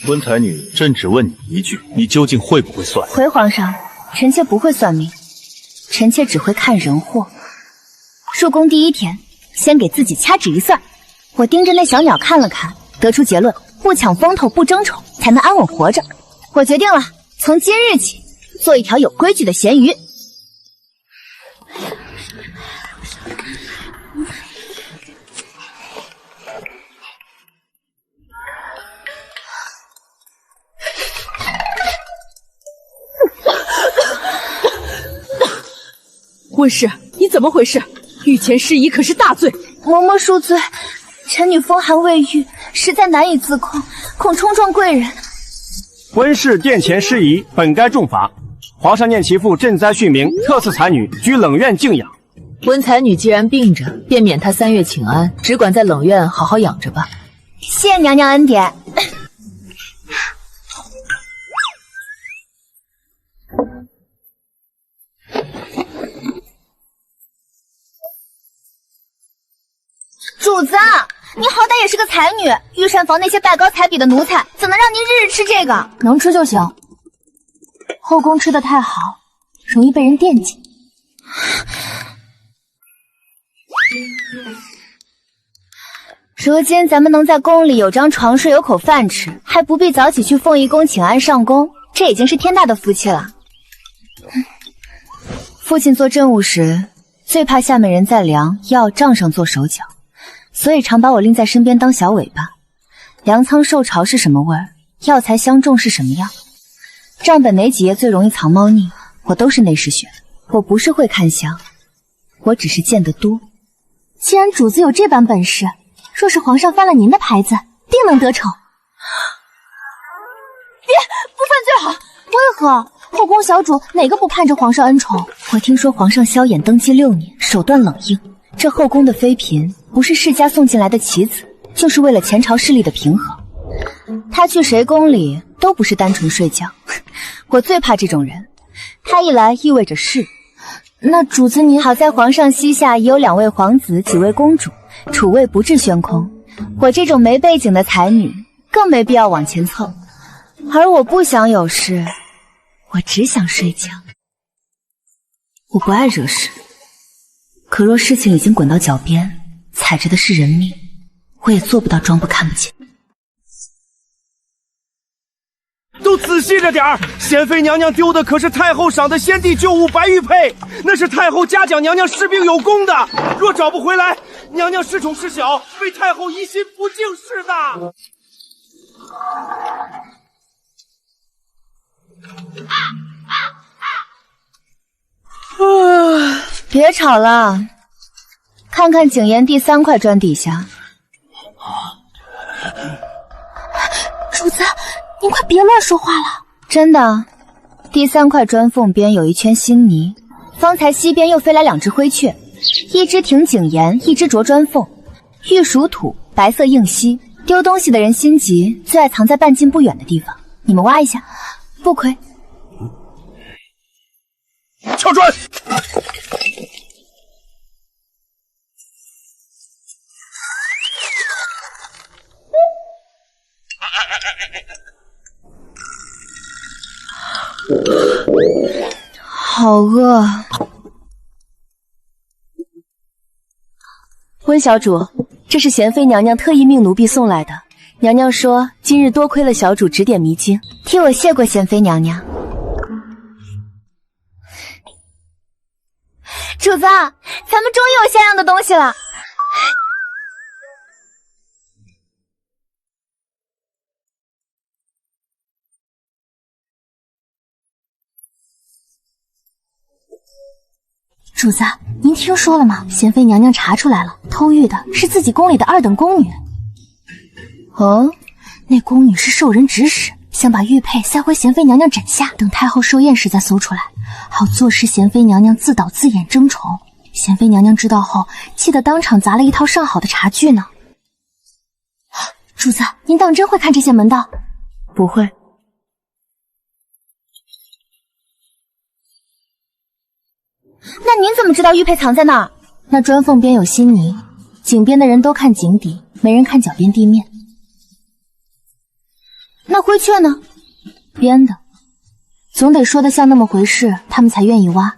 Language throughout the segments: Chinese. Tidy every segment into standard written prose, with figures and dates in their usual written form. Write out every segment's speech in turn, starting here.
温才女，朕只问你一句，你究竟会不会算？回皇上，臣妾不会算命，臣妾只会看人祸。入宫第一天，先给自己掐指一算，我盯着那小鸟看了看，得出结论：不抢风头，不争宠，才能安稳活着。我决定了，从今日起，做一条有规矩的咸鱼。温氏，你怎么回事？御前失仪可是大罪。嬷嬷恕罪，臣女风寒未愈，实在难以自控，恐冲撞贵人。温氏殿前失仪，本该重罚。皇上念其父赈灾恤民，特赐才女居冷院静养。温才女既然病着，便免她3月请安，只管在冷院好好养着吧。谢娘娘恩典。主子，你好歹也是个才女，御膳房那些拜高踩鄙的奴才，怎能让您日日吃这个？能吃就行。后宫吃的太好，容易被人惦记。如今咱们能在宫里有张床睡，有口饭吃，还不必早起去凤仪宫请安上宫，这已经是天大的福气了。父亲做政务时，最怕下面人在粮药账上做手脚，所以常把我拎在身边当小尾巴。粮仓受潮是什么味儿，药材相中是什么样，账本哪几页最容易藏猫腻，我都是内侍学的。我不是会看相，我只是见得多。既然主子有这般本事，若是皇上翻了您的牌子，定能得逞。别，不犯最好。为何？后宫小主哪个不盼着皇上恩宠？我听说皇上萧衍登基6年，手段冷硬，这后宫的妃嫔不是世家送进来的棋子，就是为了前朝势力的平衡。他去谁宫里都不是单纯睡觉，我最怕这种人。他一来意味着势。那主子您好在皇上膝下也有2位皇子，几位公主，储位不至悬空。我这种没背景的才女更没必要往前凑，而我不想有事，我只想睡觉。我不爱惹事，可若事情已经滚到脚边，踩着的是人命，我也做不到装不看不见。都仔细着点儿！贤妃娘娘丢的可是太后赏的先帝旧物白玉佩，那是太后嘉奖娘娘施病有功的。若找不回来，娘娘失宠失小，为太后疑心不敬是的。别吵了，看看景琰第3块砖底下。主子，您快别乱说话了。真的，第3块砖缝边有一圈腥泥，方才西边又飞来2只灰雀，一只挺景琰，一只啄砖缝。玉属土，白色应稀，丢东西的人心急，最爱藏在半径不远的地方。你们挖一下，不亏。敲砖！好饿。温小主，这是贤妃娘娘特意命奴婢送来的。娘娘说今日多亏了小主指点迷津，替我谢过贤妃娘娘。主子，咱们终于有像样的东西了。主子，您听说了吗？贤妃娘娘查出来了，偷玉的是自己宫里的2等宫女。哦，那宫女是受人指使，想把玉佩塞回贤妃娘娘枕下，等太后寿宴时再搜出来，好坐视贤妃娘娘自导自演争宠。贤妃娘娘知道后，气得当场砸了一套上好的茶具呢。主子，您当真会看这些门道？不会。那您怎么知道玉佩藏在那儿？那砖缝边有稀泥，井边的人都看井底，没人看脚边地面。那灰雀呢？编的，总得说得像那么回事，他们才愿意挖。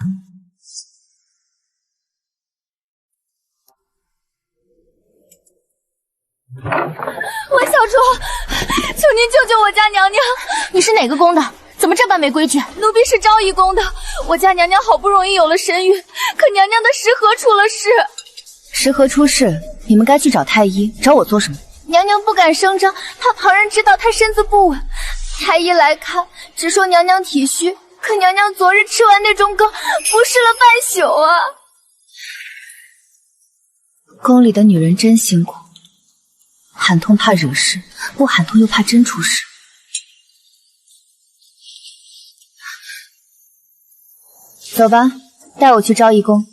温小主，求您救救我家娘娘！你是哪个宫的？怎么这般没规矩？奴婢是昭仪宫的，我家娘娘好不容易有了身孕，可娘娘的食河出了事。食河出事，你们该去找太医，找我做什么？娘娘不敢声张，怕旁人知道她身子不稳。太医来看，只说娘娘体虚，可娘娘昨日吃完那种羹，服侍了半宿啊。宫里的女人真辛苦，喊痛怕惹事，不喊痛又怕真出事。走吧，带我去昭仪宫。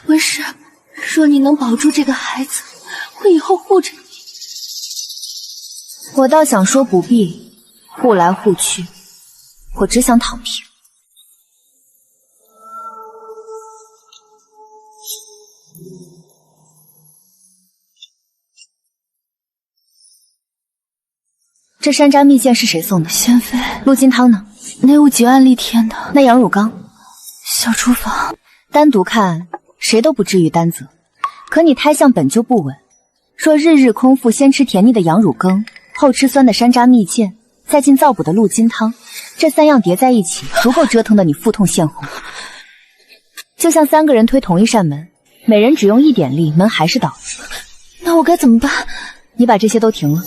温氏，若你能保住这个孩子，我以后护着你。我倒想说不必，护来护去，我只想躺平。这山楂蜜饯是谁送的？仙妃。陆金汤呢？内务结案立天的。那羊乳缸？小厨房。单独看，谁都不至于担责。可你胎相本就不稳，若日日空腹先吃甜腻的羊乳羹，后吃酸的山楂蜜饯，再进造补的鹿金汤，这三样叠在一起，足够折腾的你腹痛现红。就像3个人推同一扇门，每人只用一点力，门还是倒了。那我该怎么办？你把这些都停了。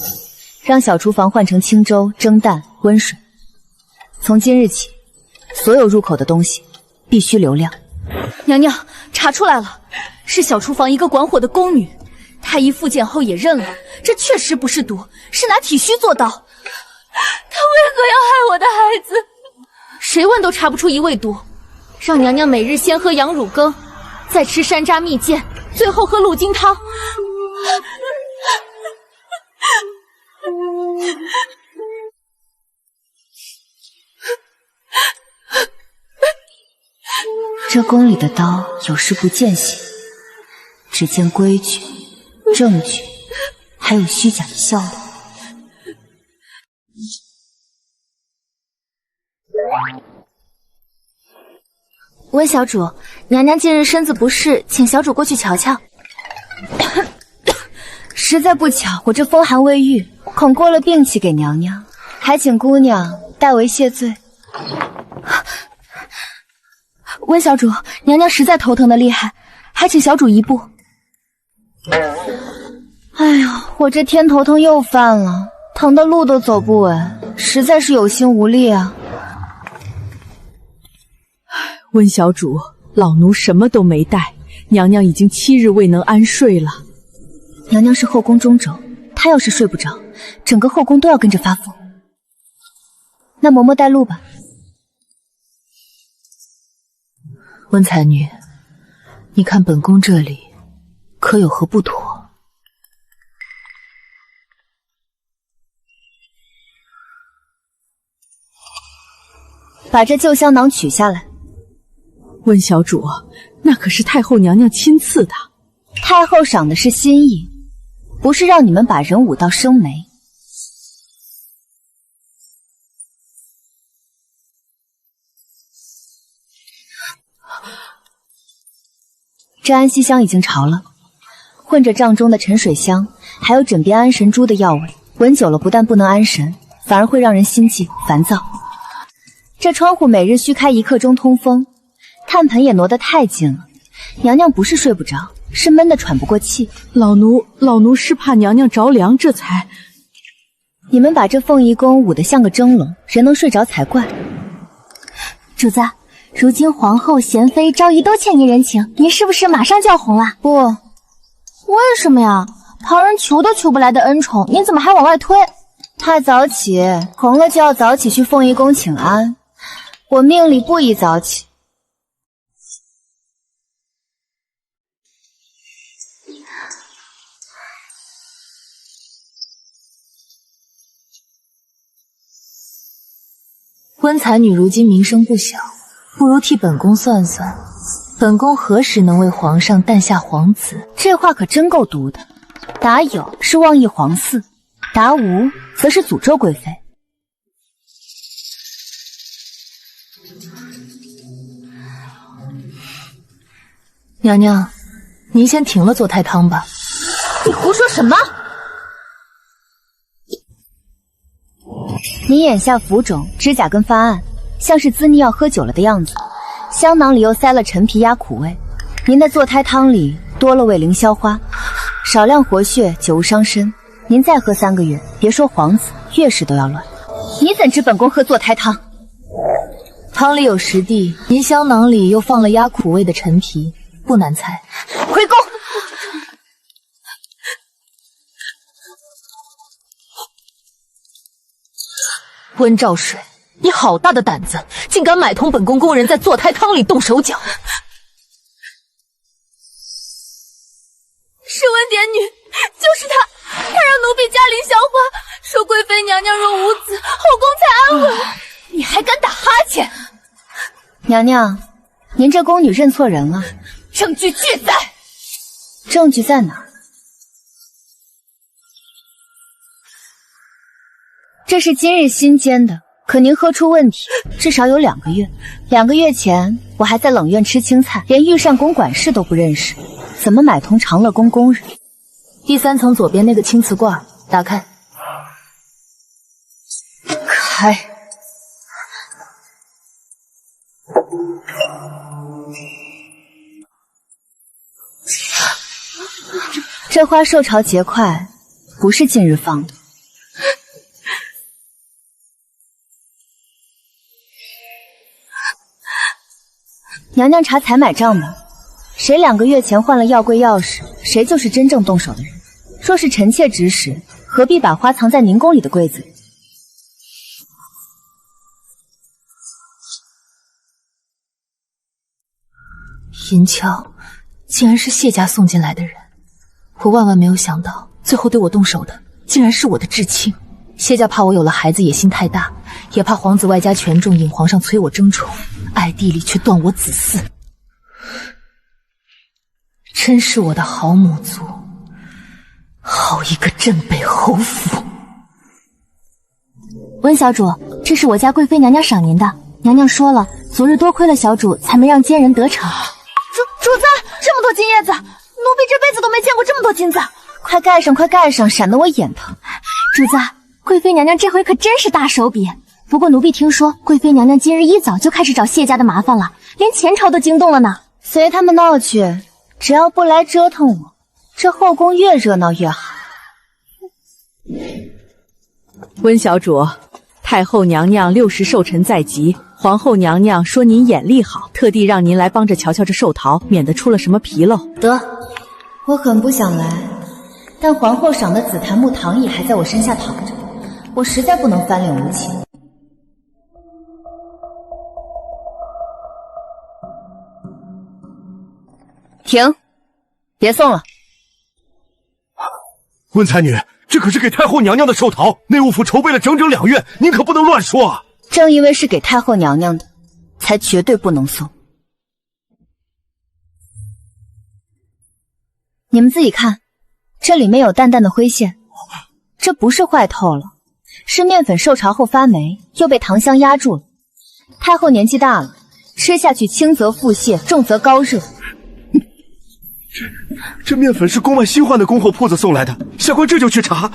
让小厨房换成清粥、蒸蛋、温水。从今日起，所有入口的东西必须留量。娘娘，查出来了，是小厨房一个管火的宫女。太医复检后也认了，这确实不是毒，是拿体虚做刀。她为何要害我的孩子？谁问都查不出一味毒。让娘娘每日先喝羊乳羹，再吃山楂蜜饯，最后喝鹿金汤。这宫里的刀有时不见血，只见规矩、证据，还有虚假的笑容。温小主，娘娘近日身子不适，请小主过去瞧瞧。实在不巧，我这风寒未愈，恐过了病气给娘娘，还请姑娘代为谢罪。温小主，娘娘实在头疼的厉害，还请小主移步。哎呦，我这天头疼又犯了，疼的路都走不稳，实在是有心无力啊。温小主，老奴什么都没带，娘娘已经7日未能安睡了。娘娘是后宫中轴，她要是睡不着，整个后宫都要跟着发疯。那嬷嬷带路吧。温才女，你看本宫这里可有何不妥？把这旧香囊取下来。温小主，那可是太后娘娘亲赐的。太后赏的是心意，不是让你们把人舞到生霉。这安息香已经潮了，混着帐中的沉水香，还有枕边安神珠的药味，闻久了不但不能安神，反而会让人心悸烦躁。这窗户每日需开1刻钟通风，炭盆也挪得太近了，娘娘不是睡不着，是闷得喘不过气。老奴是怕娘娘着凉，这才……你们把这凤仪宫舞得像个蒸笼，人能睡着才怪。主子，如今皇后、贤妃、昭仪都欠您人情，您是不是马上就要红了？不，为什么呀？旁人求都求不来的恩宠，您怎么还往外推？太早起，红了就要早起去凤仪宫请安。我命里不宜早起。温才女如今名声不小，不如替本宫算算，本宫何时能为皇上诞下皇子？这话可真够毒的。答有是妄议皇嗣，答无则是诅咒贵妃。娘娘，您先停了做胎汤吧。你胡说什么？你眼下浮肿，指甲根发暗，像是滋腻药喝酒了的样子。香囊里又塞了陈皮压苦味，您的坐胎汤里多了味凌霄花，少量活血，久无伤身。您再喝3个月，别说皇子，月事都要乱。你怎知本宫喝坐胎汤？汤里有实地，您香囊里又放了压苦味的陈皮，不难猜。回宫！温兆水，你好大的胆子，竟敢买通本宫宫人在坐胎汤里动手脚！是温典女，就是她，她让奴婢加凌霄花，说贵妃娘娘若无子，后宫才安稳。你还敢打哈欠？娘娘，您这宫女认错人了。证据俱在。证据在哪儿？这是今日新煎的，可您喝出问题，至少有2个月。2个月前，我还在冷院吃青菜，连御膳宫管事都不认识，怎么买通长乐宫宫人？第3层左边那个青瓷罐，打开。开。这花受潮结块，不是近日放的。娘娘查采买账吧，谁2个月前换了药柜钥匙，谁就是真正动手的人。若是臣妾指使，何必把花藏在宁宫里的柜子里？银枪竟然是谢家送进来的人，我万万没有想到，最后对我动手的竟然是我的至亲。谢家怕我有了孩子野心太大，也怕皇子外加权重引皇上催我争宠，暗地里却断我子嗣。真是我的好母族，好一个镇北侯府！温小主，这是我家贵妃娘娘赏您的。娘娘说了，昨日多亏了小主，才没让奸人得逞。主子，这么多金叶子，奴婢这辈子都没见过这么多金子。快盖上，快盖上，闪得我眼疼。主子，贵妃娘娘这回可真是大手笔。不过奴婢听说，贵妃娘娘今日一早就开始找谢家的麻烦了，连前朝都惊动了呢。随他们闹去，只要不来折腾我，这后宫越热闹越好。温小主，太后娘娘60寿辰在即，皇后娘娘说您眼力好，特地让您来帮着瞧瞧这寿桃，免得出了什么纰漏。得，我很不想来，但皇后赏的紫檀木躺椅还在我身下躺着，我实在不能翻脸无情。停，别送了。温才女，这可是给太后娘娘的寿桃，内务府筹备了整整2月，您可不能乱说啊！正因为是给太后娘娘的，才绝对不能送。你们自己看，这里面有淡淡的灰线，这不是坏透了，是面粉受潮后发霉，又被糖香压住了。太后年纪大了，吃下去轻则腹泻，重则高热。这面粉是宫外新换的供货铺子送来的，下官这就去查。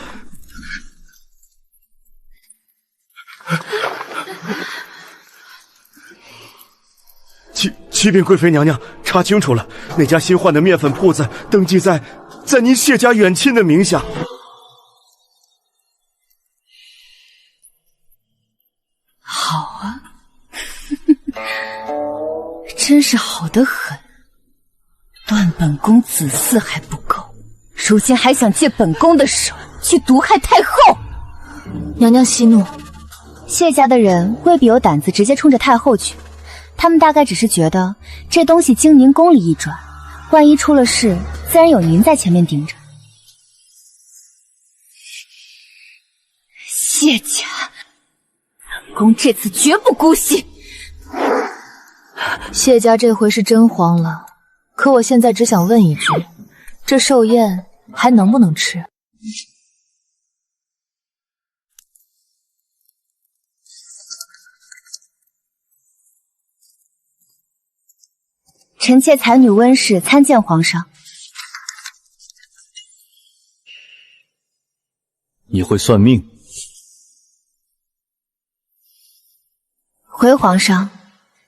启禀贵妃娘娘，查清楚了，那家新换的面粉铺子登记在您谢家远亲的名下。好啊，真是好得很。断本宫子嗣还不够，如今还想借本宫的手去毒害太后。娘娘息怒，谢家的人未必有胆子直接冲着太后去，他们大概只是觉得这东西经您宫里一转，万一出了事，自然有您在前面顶着。谢家，本宫这次绝不姑息。谢家这回是真慌了，可我现在只想问一句，这寿宴还能不能吃？臣妾才女温氏参见皇上。你会算命？回皇上，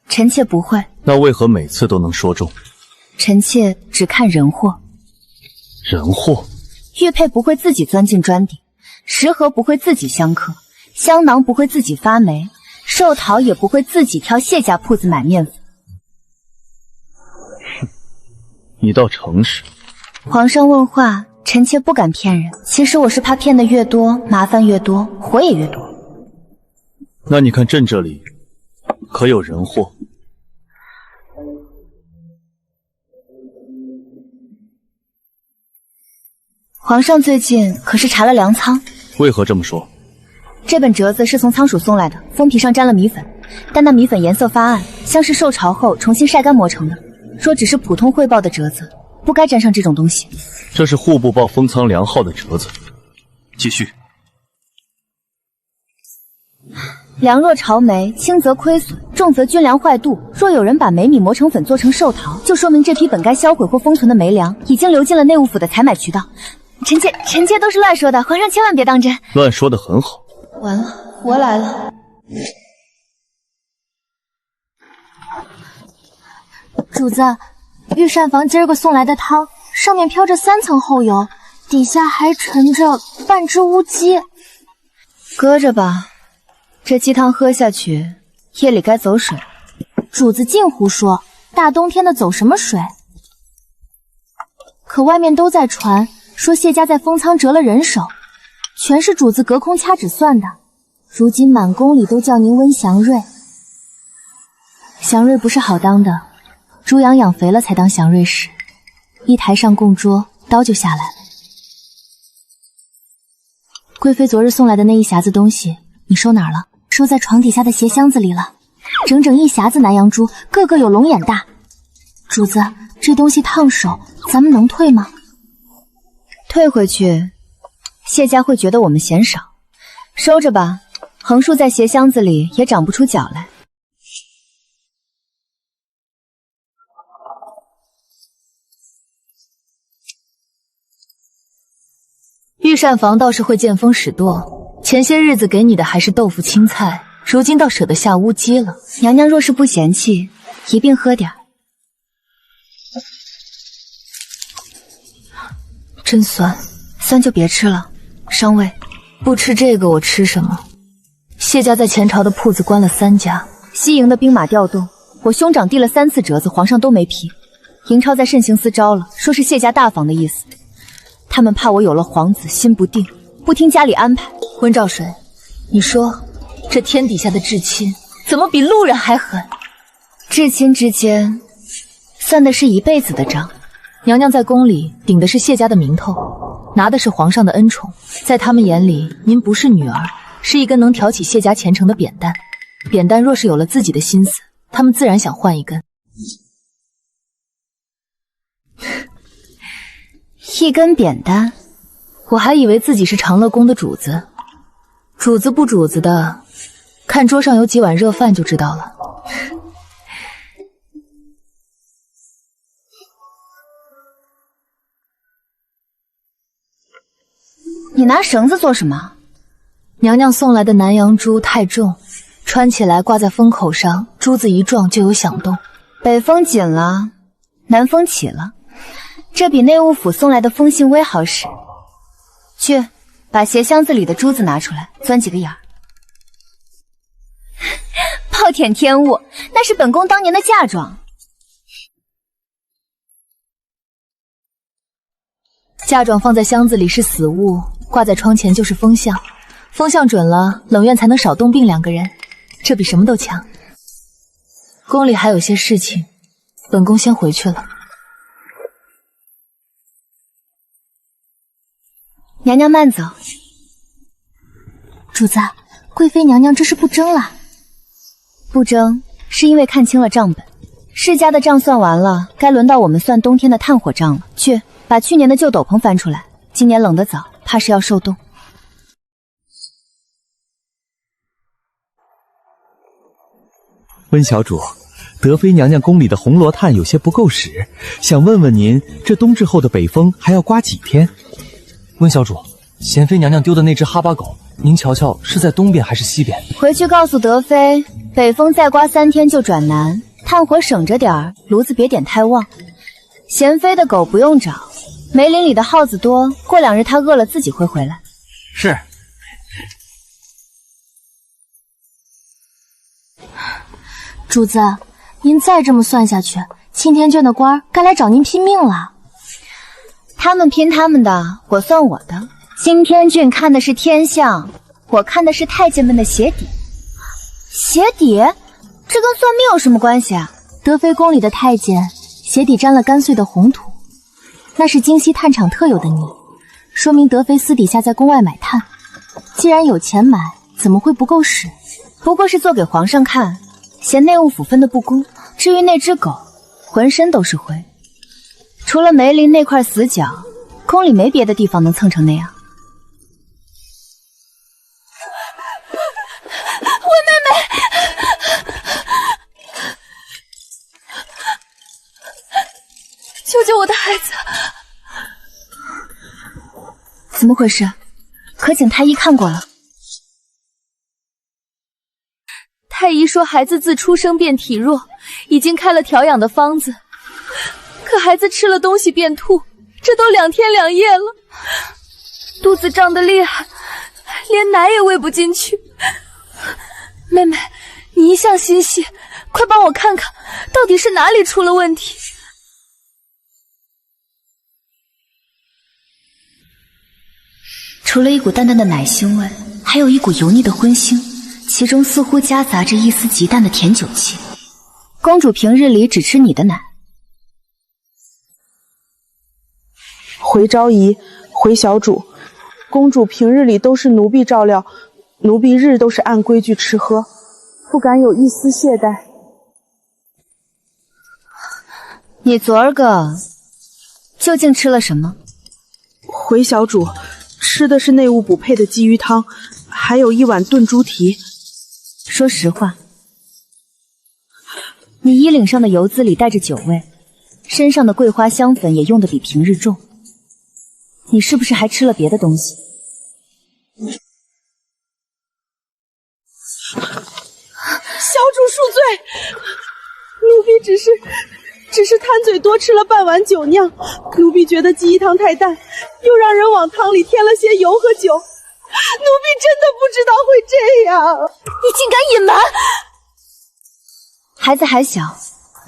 臣妾不会。那为何每次都能说中？臣妾只看人祸。人祸？玉佩不会自己钻进砖底，食盒不会自己相克，香囊不会自己发霉，寿桃也不会自己挑谢家铺子买面粉。你倒诚实。皇上问话，臣妾不敢骗人。其实我是怕骗的越多，麻烦越多，火也越多。那你看朕这里可有人祸？皇上最近可是查了粮仓？为何这么说？这本折子是从仓鼠送来的，封皮上沾了米粉，但那米粉颜色发暗，像是受潮后重新晒干磨成的。若只是普通汇报的折子，不该沾上这种东西。这是户部报封仓粮号的折子。继续。粮若潮霉，轻则亏损，重则军粮坏肚。若有人把霉米磨成粉做成寿桃，就说明这批本该销毁或封存的霉粮已经流进了内务府的采买渠道。臣妾都是乱说的，皇上千万别当真。乱说的很好。完了，活来了。主子，御膳房今儿个送来的汤，上面飘着3层厚油，底下还沉着半只乌鸡。搁着吧，这鸡汤喝下去，夜里该走水。主子净胡说，大冬天的走什么水？可外面都在传说谢家在封仓折了人手，全是主子隔空掐指算的。如今满宫里都叫您温祥瑞，祥瑞不是好当的，猪羊养肥了才当祥瑞使。一台上供桌，刀就下来了。贵妃昨日送来的那一匣子东西，你收哪儿了？收在床底下的鞋箱子里了，整整1匣子南洋珠，个个有龙眼大。主子，这东西烫手，咱们能退吗？退回去，谢家会觉得我们嫌少。收着吧，横竖在鞋箱子里也长不出脚来。御膳房倒是会见风使舵，前些日子给你的还是豆腐青菜，如今倒舍得下乌鸡了。娘娘若是不嫌弃，一并喝点儿。真酸，酸就别吃了，伤胃。不吃这个我吃什么？谢家在前朝的铺子关了3家，西营的兵马调动，我兄长递了3次折子，皇上都没批。营超在慎刑司招了，说是谢家大房的意思。他们怕我有了皇子心不定，不听家里安排。温兆水，你说这天底下的至亲怎么比路人还狠？至亲之间算的是一辈子的账。娘娘在宫里顶的是谢家的名头，拿的是皇上的恩宠，在他们眼里，您不是女儿，是一根能挑起谢家前程的扁担。扁担若是有了自己的心思，他们自然想换一根。一根扁担，我还以为自己是长乐宫的主子，主子不主子的，看桌上有几碗热饭就知道了。你拿绳子做什么？娘娘送来的南洋珠太重，穿起来挂在风口上，珠子一撞就有响动。北风紧了，南风起了。这比内务府送来的风信微好使。去，把鞋箱子里的珠子拿出来，钻几个眼儿。暴殄天物，那是本宫当年的嫁妆。嫁妆放在箱子里是死物，挂在窗前就是风向。风向准了，冷院才能少冻病2个人，这比什么都强。宫里还有些事情，本宫先回去了。娘娘慢走。主子，贵妃娘娘这是不争了？不争是因为看清了账本。世家的账算完了，该轮到我们算冬天的炭火账了。去，把去年的旧斗篷翻出来，今年冷得早，怕是要受冻。温小主，德妃娘娘宫里的红罗炭有些不够使，想问问您，这冬至后的北风还要刮几天？温小主，贤妃娘娘丢的那只哈巴狗，您瞧瞧是在东边还是西边？回去告诉德妃，北风再刮3天就转南，炭火省着点儿，炉子别点太旺。贤妃的狗不用找，梅林里的耗子多，过2日它饿了自己会回来。是。主子，您再这么算下去，钦天监的官儿该来找您拼命了。他们拼他们的，我算我的。钦天郡看的是天象，我看的是太监们的鞋底。鞋底？这跟算命有什么关系啊？德妃宫里的太监鞋底沾了干碎的红土，那是京西炭厂特有的泥，说明德妃私底下在宫外买炭。既然有钱买，怎么会不够使？不过是做给皇上看，嫌内务府分的不公。至于那只狗，浑身都是灰，除了梅林那块死角，宫里没别的地方能蹭成那样。我妹妹，救救我的孩子！怎么回事？可请太医看过了。太医说孩子自出生便体弱，已经开了调养的方子，可孩子吃了东西便吐，这都2天2夜了，肚子胀得厉害，连奶也喂不进去。妹妹，你一向心细，快帮我看看到底是哪里出了问题。除了一股淡淡的奶腥味，还有一股油腻的荤腥，其中似乎夹杂着一丝极淡的甜酒气。公主平日里只吃你的奶。回昭仪，回小主，公主平日里都是奴婢照料，奴婢日都是按规矩吃喝，不敢有一丝懈怠。你昨儿个究竟吃了什么？回小主，吃的是内务补配的鲫鱼汤，还有1碗炖猪蹄。说实话，你衣领上的油渍里带着酒味，身上的桂花香粉也用得比平日重，你是不是还吃了别的东西？小主恕罪，奴婢只是贪嘴多吃了半碗酒酿，奴婢觉得鲫鱼汤太淡，又让人往汤里添了些油和酒，奴婢真的不知道会这样。你竟敢隐瞒！孩子还小，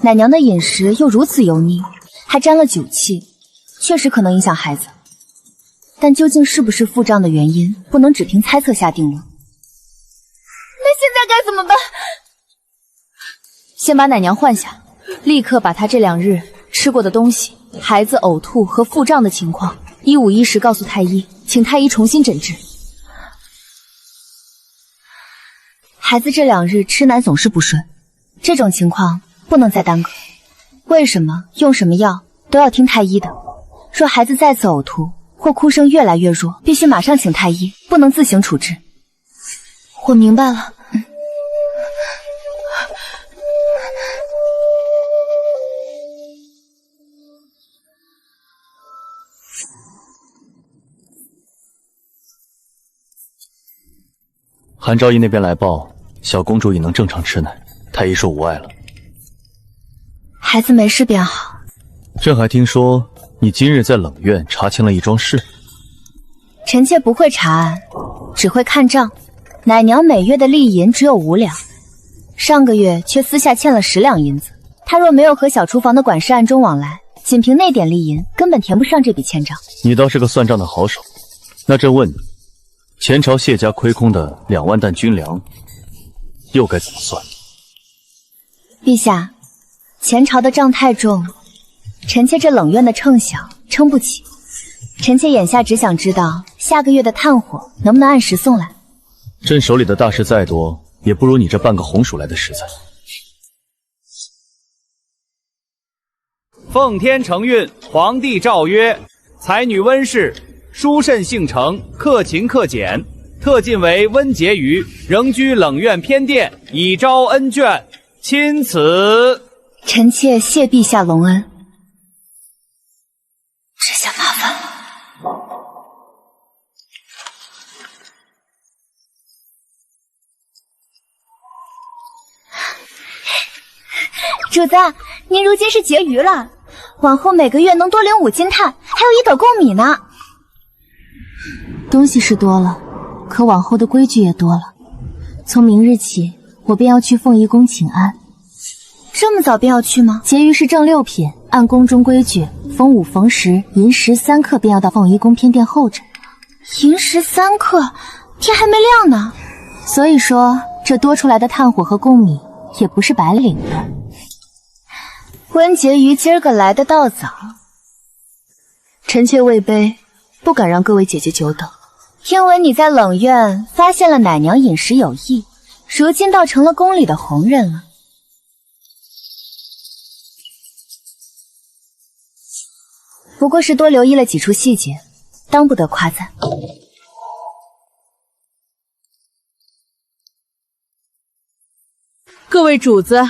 奶娘的饮食又如此油腻，还沾了酒气，确实可能影响孩子。但究竟是不是腹胀的原因，不能只凭猜测下定论。那现在该怎么办？先把奶娘换下，立刻把她这2日吃过的东西、孩子呕吐和腹胀的情况1五1十告诉太医，请太医重新诊治。孩子这2日吃奶总是不顺，这种情况不能再耽搁。为什么用什么药都要听太医的。若孩子再次呕吐或哭声越来越弱，必须马上请太医，不能自行处置。我明白了。韩昭仪那边来报，小公主已能正常吃奶，太医说无碍了。孩子没事便好。朕还听说你今日在冷院查清了一桩事。臣妾不会查案，只会看账。奶娘每月的利银只有5两，上个月却私下欠了10两银子。她若没有和小厨房的管事暗中往来，仅凭那点利银，根本填不上这笔欠账。你倒是个算账的好手。那朕问你，前朝谢家亏空的2万担军粮，又该怎么算？陛下，前朝的账太重，臣妾这冷院的秤小，撑不起。臣妾眼下只想知道下个月的炭火能不能按时送来。朕手里的大事再多，也不如你这半个红薯来的实在。奉天承运，皇帝诏曰：才女温氏，书慎性诚，克勤克俭，特进为温婕妤，仍居冷院偏殿，以招恩眷。钦此。臣妾谢陛下隆恩。这下麻烦了。主子，您如今是婕妤了，往后每个月能多领5斤炭，还有1斗贡米呢。东西是多了，可往后的规矩也多了。从明日起，我便要去凤仪宫请安。这么早便要去吗？婕妤是正6品，按宫中规矩，逢5逢10，寅时3刻便要到凤仪宫偏殿候着。寅时3刻，天还没亮呢。所以说，这多出来的炭火和贡米也不是白领的。温婕妤今儿个来得倒早，臣妾位卑，不敢让各位姐姐久等。听闻你在冷院发现了奶娘饮食有异，如今倒成了宫里的红人了。不过是多留意了几处细节，当不得夸赞。各位主子，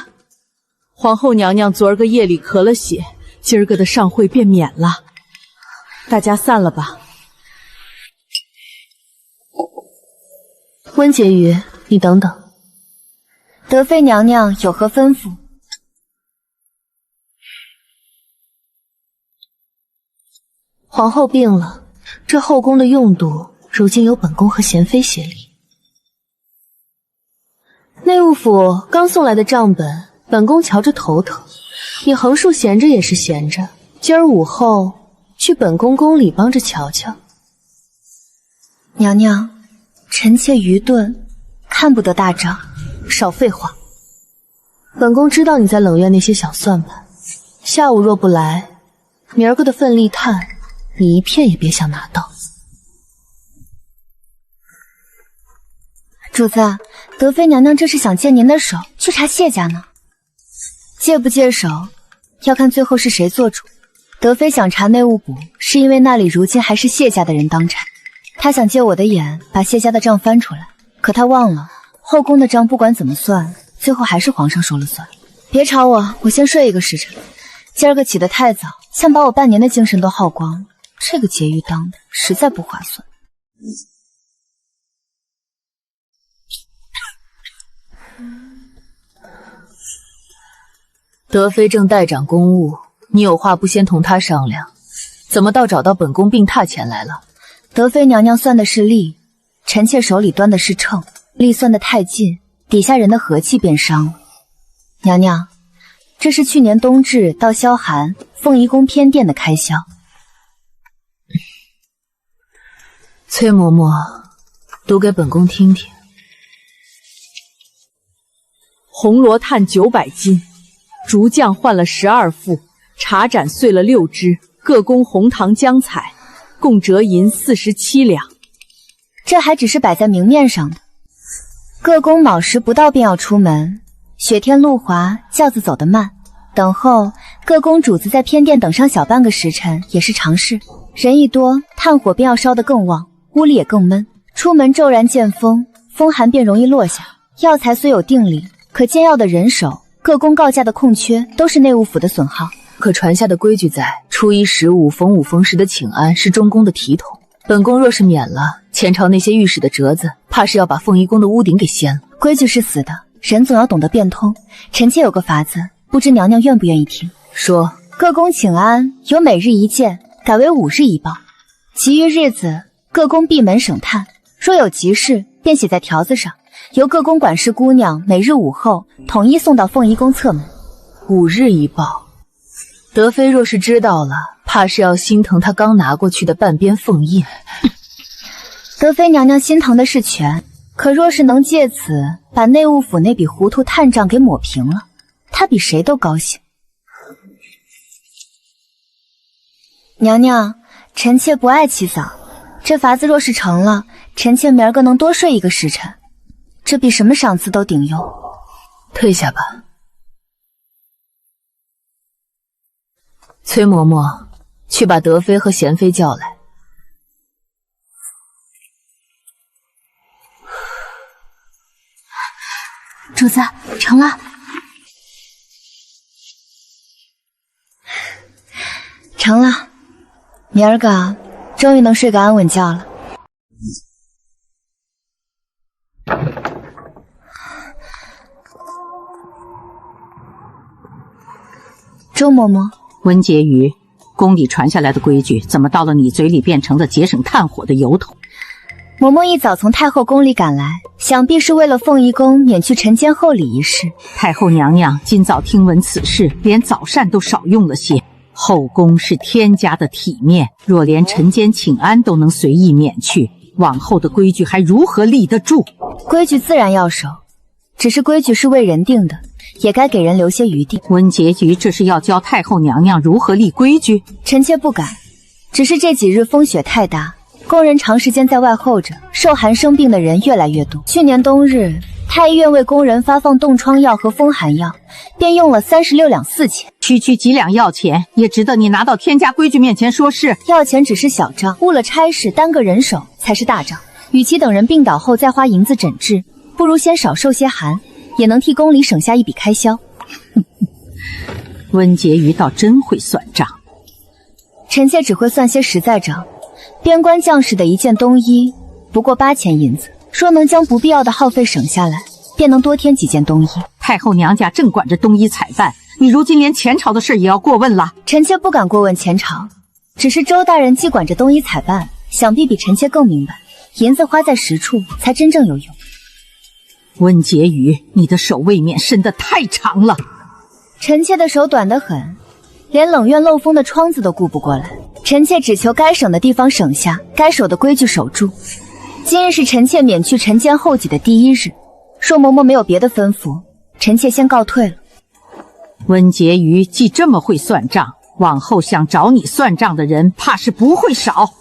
皇后娘娘昨儿个夜里咳了血，今儿个的上会便免了，大家散了吧。温婕妤，你等等。德妃娘娘有何吩咐？皇后病了，这后宫的用度如今由本宫和贤妃协理。内务府刚送来的账本，本宫瞧着头疼。你横竖闲着也是闲着，今儿午后去本宫宫里帮着瞧瞧。娘娘，臣妾愚钝，看不得大账。少废话。本宫知道你在冷院那些小算盘，下午若不来，明儿个的奋力炭，你一片也别想拿到。主子，德妃娘娘这是想借您的手去查谢家呢。借不借手，要看最后是谁做主。德妃想查内务部，是因为那里如今还是谢家的人当差。她想借我的眼，把谢家的账翻出来。可她忘了，后宫的账不管怎么算，最后还是皇上说了算。别吵我，我先睡一个时辰。今儿个起得太早，像把我半年的精神都耗光了。这个婕妤当的实在不划算。德妃正代掌公务，你有话不先同她商量，怎么倒找到本宫病榻前来了？德妃娘娘算的是力，臣妾手里端的是秤，力算得太近，底下人的和气便伤了。娘娘，这是去年冬至到萧寒凤仪宫偏殿的开销。崔嬷嬷，读给本宫听听。红罗炭900斤，竹匠换了12副，茶盏碎了6只，各供红糖浆彩，共折银47两。这还只是摆在明面上的。各宫卯时不到便要出门，雪天路滑，轿子走得慢，等候各宫主子在偏殿等上小半个时辰也是常事。人一多，炭火便要烧得更旺，屋里也更闷。出门骤然见风，风寒便容易落下。药材虽有定力，可煎药的人手，各宫告假的空缺，都是内务府的损耗。可传下的规矩在，初一十五逢5逢10的请安是中宫的体统。本宫若是免了，前朝那些御史的折子，怕是要把凤仪宫的屋顶给掀了。规矩是死的，人总要懂得变通。臣妾有个法子，不知娘娘愿不愿意听？说。各宫请安由每日一见改为5日一报，其余日子各宫闭门省炭，若有急事便写在条子上，由各宫管事姑娘每日午后统一送到凤仪宫侧门。5日一报，德妃若是知道了，怕是要心疼她刚拿过去的半边凤印。德妃娘娘心疼的是权，可若是能借此把内务府那笔糊涂炭账给抹平了，她比谁都高兴。娘娘，臣妾不爱起早，这法子若是成了，臣妾明儿个能多睡一个时辰，这比什么赏赐都顶用。退下吧。崔嬷嬷，去把德妃和贤妃叫来。主子，成了。成了，明儿个终于能睡个安稳觉了。周嬷嬷，温婕妤，宫里传下来的规矩，怎么到了你嘴里变成了节省炭火的由头？嬷嬷一早从太后宫里赶来，想必是为了凤仪宫免去晨间厚礼一事。太后娘娘今早听闻此事，连早膳都少用了些。后宫是天家的体面，若连晨间请安都能随意免去，往后的规矩还如何立得住？规矩自然要守，只是规矩是为人定的，也该给人留些余地。温婕妤这是要教太后娘娘如何立规矩？臣妾不敢，只是这几日风雪太大，宫人长时间在外候着，受寒生病的人越来越多。去年冬日，太医院为宫人发放冻疮药和风寒药，便用了36两4钱。区区几两药钱，也值得你拿到天家规矩面前说事？药钱只是小账，误了差事，耽搁人手才是大账。与其等人病倒后再花银子诊治，不如先少受些寒，也能替宫里省下一笔开销。温婕妤倒真会算账。臣妾只会算些实在账。边关将士的一件冬衣不过8钱银子，若能将不必要的耗费省下来，便能多添几件冬衣。太后娘家正管着冬衣采办，你如今连前朝的事也要过问了？臣妾不敢过问前朝，只是周大人既管着冬衣采办，想必比臣妾更明白，银子花在实处才真正有用。温婕妤，你的手未免伸得太长了。臣妾的手短得很，连冷院漏风的窗子都顾不过来。臣妾只求该省的地方省下，该守的规矩守住。今日是臣妾免去晨间厚给的第1日，若嬷嬷没有别的吩咐，臣妾先告退了。温婕妤既这么会算账，往后想找你算账的人怕是不会少。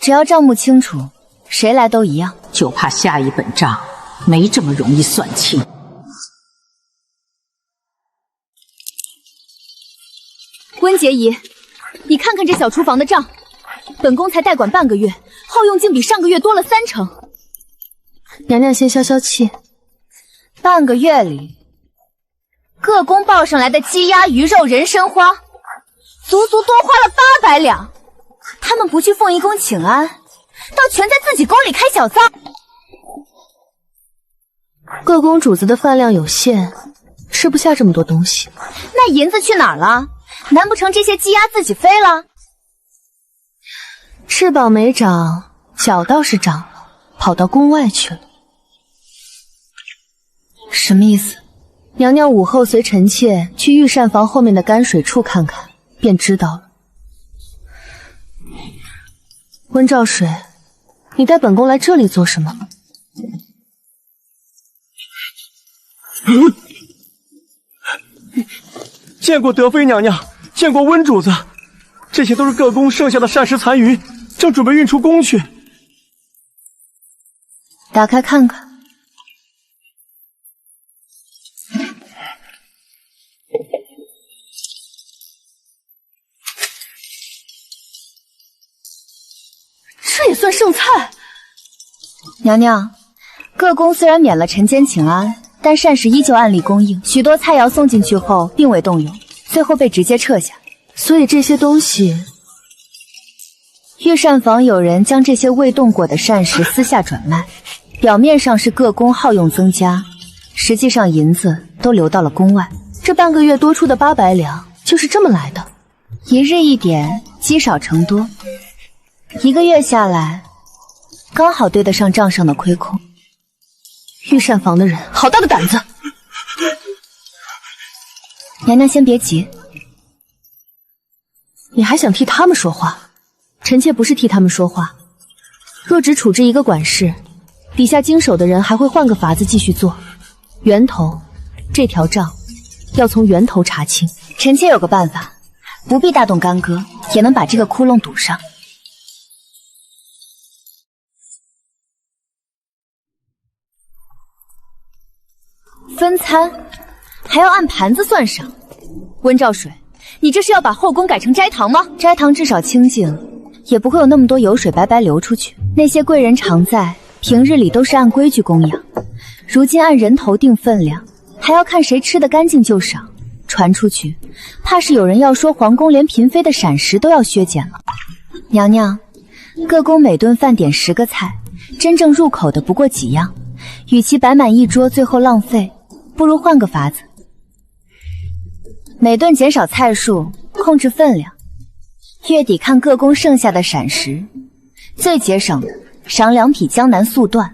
只要账目清楚，谁来都一样。就怕下一本账没这么容易算清。温婕妤，你看看这小厨房的账，本宫才代管半个月，耗用竟比上个月多了30%。娘娘先消消气。半个月里，各宫报上来的鸡鸭鱼肉人参花，足足多花了800两。他们不去凤仪宫请安，倒全在自己宫里开小灶。各宫主子的饭量有限，吃不下这么多东西。那银子去哪儿了？难不成这些鸡鸭自己飞了？翅膀没长，脚倒是长了，跑到宫外去了。什么意思？娘娘午后随臣妾去御膳房后面的泔水处看看，便知道了。温兆水，你带本宫来这里做什么？见过德妃娘娘，见过温主子，这些都是各宫剩下的膳食残余，正准备运出宫去。打开看看。这也算剩菜？娘娘，各宫虽然免了晨间请安，但膳食依旧按例供应，许多菜肴送进去后并未动用，最后被直接撤下。所以这些东西，御膳房有人将这些未动过的膳食私下转卖，表面上是各宫耗用增加，实际上银子都流到了宫外。这半个月多出的800两就是这么来的。一日一点，积少成多，1个月下来，刚好对得上账上的亏空。御膳房的人好大的胆子！娘娘先别急，你还想替他们说话？臣妾不是替他们说话。若只处置一个管事，底下经手的人还会换个法子继续做。源头，这条账要从源头查清。臣妾有个办法，不必大动干戈，也能把这个窟窿堵上。分餐还要按盘子算赏。温兆水，你这是要把后宫改成斋堂吗？斋堂至少清净，也不会有那么多油水白白流出去。那些贵人常在，平日里都是按规矩供养，如今按人头定分量，还要看谁吃得干净就赏。传出去，怕是有人要说皇宫连嫔妃的膳食都要削减了。娘娘，各宫每顿饭点10个菜，真正入口的不过几样，与其摆满一桌最后浪费，不如换个法子。每顿减少菜数，控制分量，月底看各宫剩下的膳食，最节省的赏2匹江南素缎，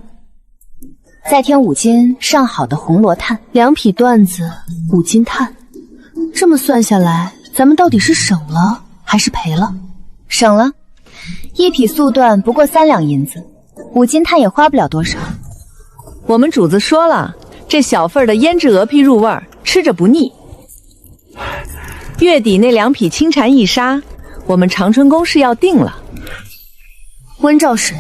再添5斤上好的红罗炭。2匹缎子，5斤炭，这么算下来，咱们到底是省了还是赔了？省了，1匹素缎不过3两银子，5斤炭也花不了多少。我们主子说了，这小份的腌制鹅皮入味儿，吃着不腻。月底那2匹青蝉一纱，我们长春宫是要定了。温兆水，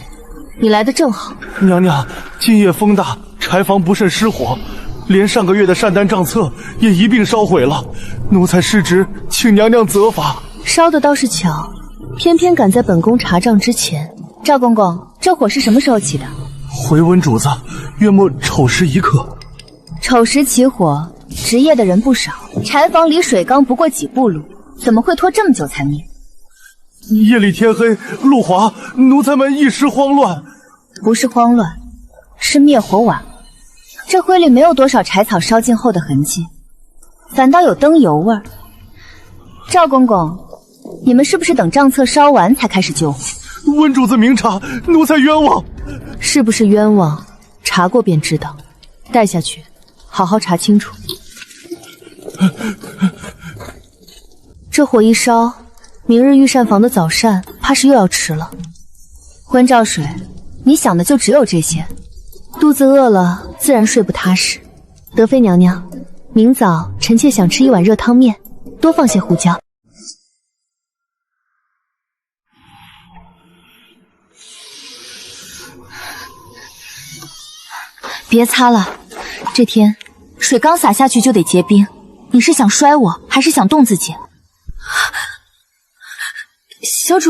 你来的正好。娘娘，今夜风大，柴房不慎失火，连上个月的膳单账册也一并烧毁了。奴才失职，请娘娘责罚。烧的倒是巧，偏偏赶在本宫查账之前。赵公公，这火是什么时候起的？回温主子，约莫丑时1刻。丑时起火，值夜的人不少，柴房离水缸不过几步路，怎么会拖这么久才灭？夜里天黑，路滑，奴才们一时慌乱。不是慌乱，是灭火晚了。这灰里没有多少柴草烧尽后的痕迹，反倒有灯油味儿。赵公公，你们是不是等账册烧完才开始救火？温主子明察，奴才冤枉。是不是冤枉，查过便知道。带下去，好好查清楚。这火一烧，明日御膳房的早膳怕是又要迟了。温兆水，你想的就只有这些？肚子饿了，自然睡不踏实。德妃娘娘，明早臣妾想吃一碗热汤面，多放些胡椒。别擦了，这天水刚洒下去就得结冰，你是想摔我，还是想冻自己？小主，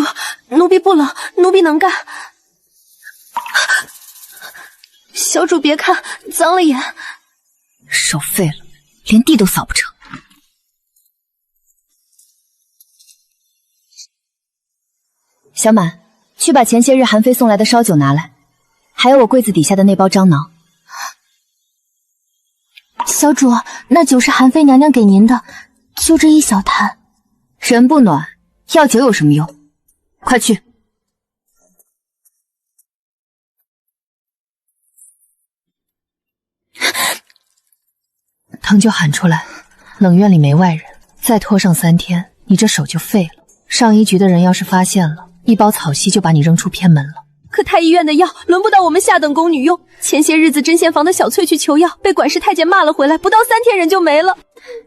奴婢不冷，奴婢能干。小主别看，脏了眼。手废了，连地都扫不成。小满，去把前些日韩妃送来的烧酒拿来，还有我柜子底下的那包樟脑。小主，那酒是韩妃娘娘给您的，就这一小坛。人不暖，药酒有什么用？快去！疼就喊出来，冷院里没外人，再拖上3天，你这手就废了。上医局的人要是发现了，一包草席就把你扔出偏门了。可太医院的药轮不到我们下等宫女用。前些日子针线房的小翠去求药，被管事太监骂了回来，不到3天人就没了。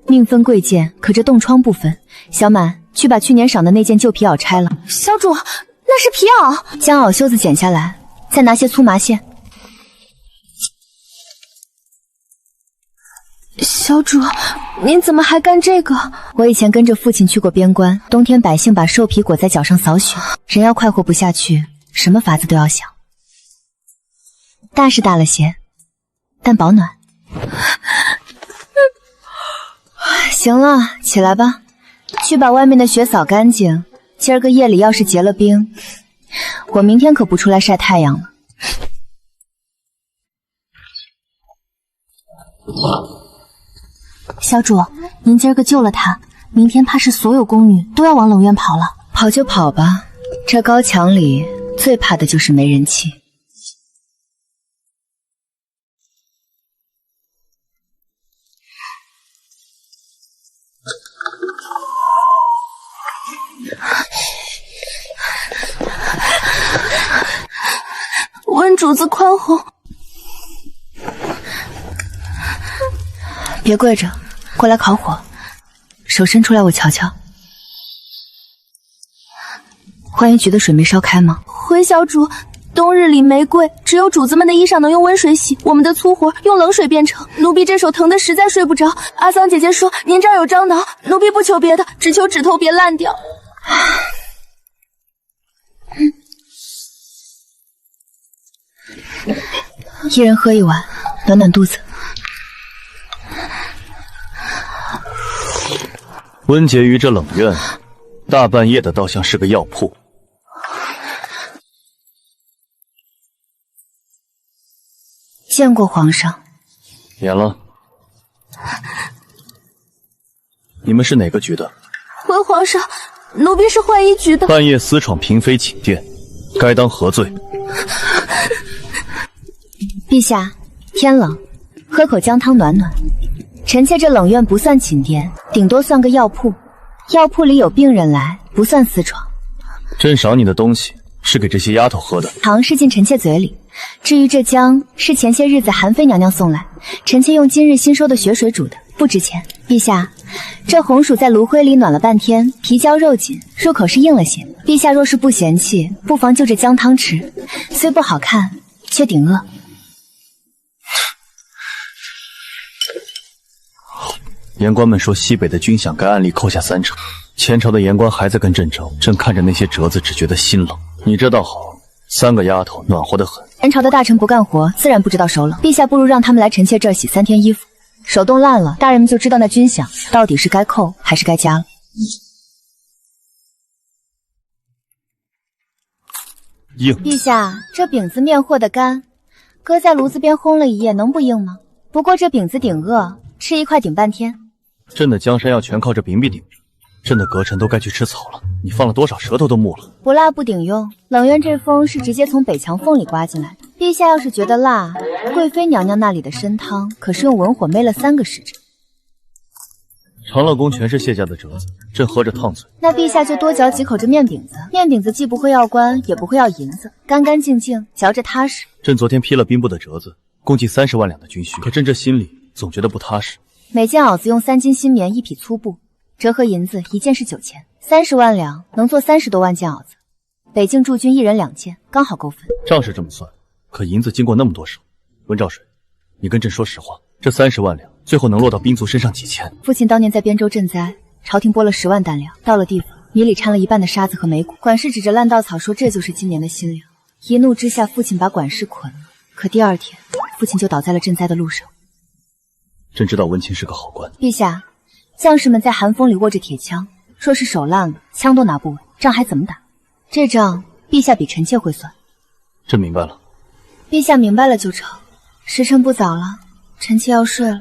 命分贵贱，可这冻疮不分。小满，去把去年赏的那件旧皮袄拆了。小主，那是皮袄。将袄袖子剪下来，再拿些粗麻线。小主，您怎么还干这个？我以前跟着父亲去过边关，冬天百姓把兽皮裹在脚上扫雪，人要快活不下去，什么法子都要想。大是大了些，但保暖。行了，起来吧，去把外面的雪扫干净。今儿个夜里要是结了冰，我明天可不出来晒太阳了。小主，您今儿个救了他，明天怕是所有宫女都要往冷院跑了。跑就跑吧，这高墙里最怕的就是没人气。温主子宽宏。别跪着，过来烤火，手伸出来我瞧瞧。浣衣局的水没烧开吗？回小主，冬日里玫瑰只有主子们的衣裳能用温水洗，我们的粗活用冷水变成。奴婢这手疼得实在睡不着。阿桑姐姐说您这儿有樟脑，奴婢不求别的，只求指头别烂掉。一人喝一碗，暖暖肚子。温婕妤这冷院，大半夜的倒像是个药铺。见过皇上。免了。你们是哪个局的？回皇上，奴婢是浣衣局的。半夜私闯嫔妃寝殿，该当何罪？陛下，天冷，喝口姜汤暖暖。臣妾这冷院不算寝殿，顶多算个药铺。药铺里有病人来，不算私闯。朕赏你的东西是给这些丫头喝的，糖是进臣妾嘴里。至于这姜，是前些日子韩妃娘娘送来，臣妾用今日新收的雪水煮的，不值钱。陛下，这红薯在炉灰里暖了半天，皮焦肉紧，入口是硬了些。陛下若是不嫌弃，不妨就这姜汤吃，虽不好看，却顶饿。言官们说西北的军饷该按例扣下30%，前朝的言官还在跟朕争，朕看着那些折子只觉得心冷。你这倒好，3个丫头暖和得很。前朝的大臣不干活，自然不知道手冷。陛下不如让他们来臣妾这儿洗3天衣服，手冻烂了，大人们就知道那军饷到底是该扣还是该加了。硬。陛下，这饼子面和得干，搁在炉子边烘了一夜，能不硬吗？不过这饼子顶饿，吃一块顶半天。朕的江山要全靠这饼饼顶，朕的阁臣都该去吃草了。你放了多少舌头都木了。不辣不顶用，冷院这风是直接从北墙缝里刮进来的。陛下要是觉得辣，贵妃娘娘那里的参汤可是用文火煨了3个时辰。长乐宫全是谢家的折子，朕喝着烫嘴。那陛下就多嚼几口这面饼子，面饼子既不会要官，也不会要银子，干干净净，嚼着踏实。朕昨天批了兵部的折子，共计30万两的军需，可朕这心里总觉得不踏实。每件袄子用3斤新棉，1匹粗布，折合银子1件是9钱，30万两能做30多万件袄子。北境驻军1人2件，刚好够分。账是这么算，可银子经过那么多手，温兆水，你跟朕说实话，这30万两最后能落到兵卒身上几钱？父亲当年在边州赈灾，朝廷拨了10万担粮，到了地方，米里掺了1半的沙子和煤谷。管事指着烂稻草说这就是今年的新粮。一怒之下，父亲把管事捆了。可第2天，父亲就倒在了赈灾的路上。朕知道温钦是个好官。陛下，将士们在寒风里握着铁枪，若是手烂了，枪都拿不稳，仗还怎么打？这仗，陛下比臣妾会算。朕明白了。陛下明白了就成。时辰不早了，臣妾要睡了。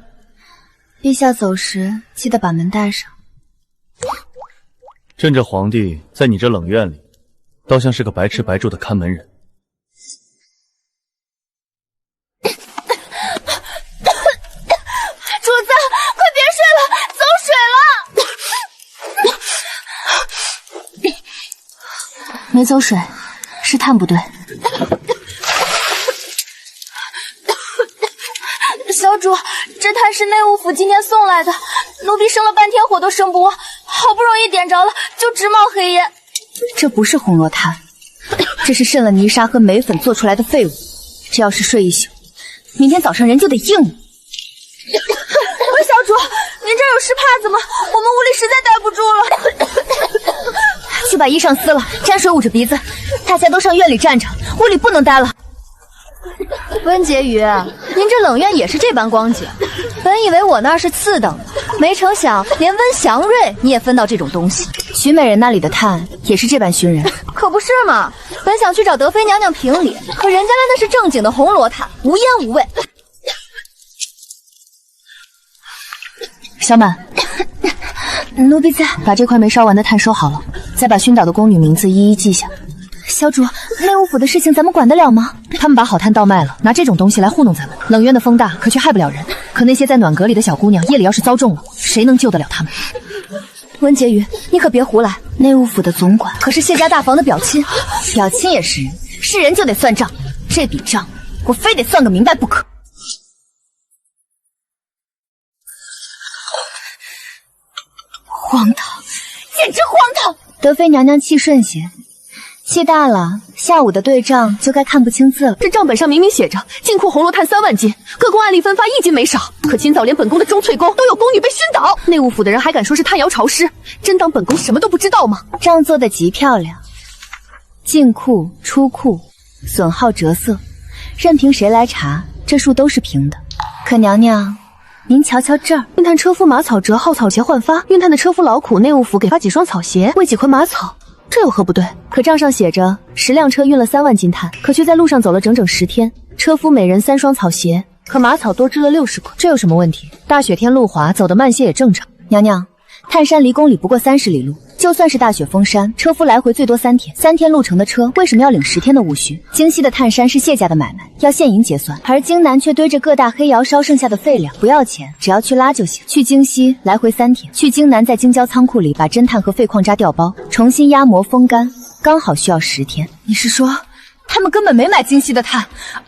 陛下走时记得把门带上。朕这皇帝在你这冷院里，倒像是个白吃白住的看门人。主子，快别睡了，走水了。没走水，是炭不对。小主，这炭是内务府今天送来的，奴婢生了半天火都生不旺，好不容易点着了，就直冒黑烟。这不是红罗炭，这是渗了泥沙和煤粉做出来的废物。这要是睡一宿，明天早上人就得硬了。小主，您这有湿帕子吗？我们屋里实在待不住了。去把衣裳撕了，沾水捂着鼻子。大家都上院里站着，屋里不能待了。温婕妤，您这冷院也是这般光景。本以为我那儿是次等的，没成想连温祥瑞你也分到这种东西。徐美人那里的炭也是这般熏人，可不是嘛？本想去找德妃娘娘评理，可人家来的是正经的红罗炭，无烟无味。小满，奴婢在。把这块没烧完的炭收好了，再把熏倒的宫女名字一一记下。小主，内务府的事情咱们管得了吗？他们把好炭倒卖了，拿这种东西来糊弄咱们。冷院的风大，可却害不了人。可那些在暖阁里的小姑娘，夜里要是遭重了，谁能救得了他们？温婕妤，你可别胡来！内务府的总管可是谢家大房的表亲，表亲也是人，是人就得算账。这笔账我非得算个明白不可。荒唐，简直荒唐！德妃娘娘气顺些，气大了，下午的对账就该看不清字了。这账本上明明写着进库红罗炭3万斤，各宫按例分发1斤没少。可今早连本宫的钟粹宫都有宫女被熏倒，内务府的人还敢说是贪谣潮湿，真当本宫什么都不知道吗？账做得极漂亮，进库、出库、损耗折色，任凭谁来查，这数都是平的。可娘娘，您瞧瞧这儿，运炭车夫马草折号草鞋换发，运炭的车夫劳苦，内务府给发几双草鞋，喂几捆马草，这有何不对？可账上写着10辆车运了3万斤炭，可却在路上走了整整10天，车夫每人3双草鞋，可马草多织了60捆，这有什么问题？大雪天路滑，走得慢些也正常。娘娘，炭山离宫里不过30里路，就算是大雪封山，车夫来回最多3天，3天路程的车为什么要领10天的务虚？京西的炭山是谢家的买卖，要现银结算，而京南却堆着各大黑窑烧剩下的废料，不要钱，只要去拉就行。去京西来回3天，去京南在京郊仓库里把侦探和废矿渣调包，重新压磨风干，刚好需要10天。你是说他们根本没买京西的炭，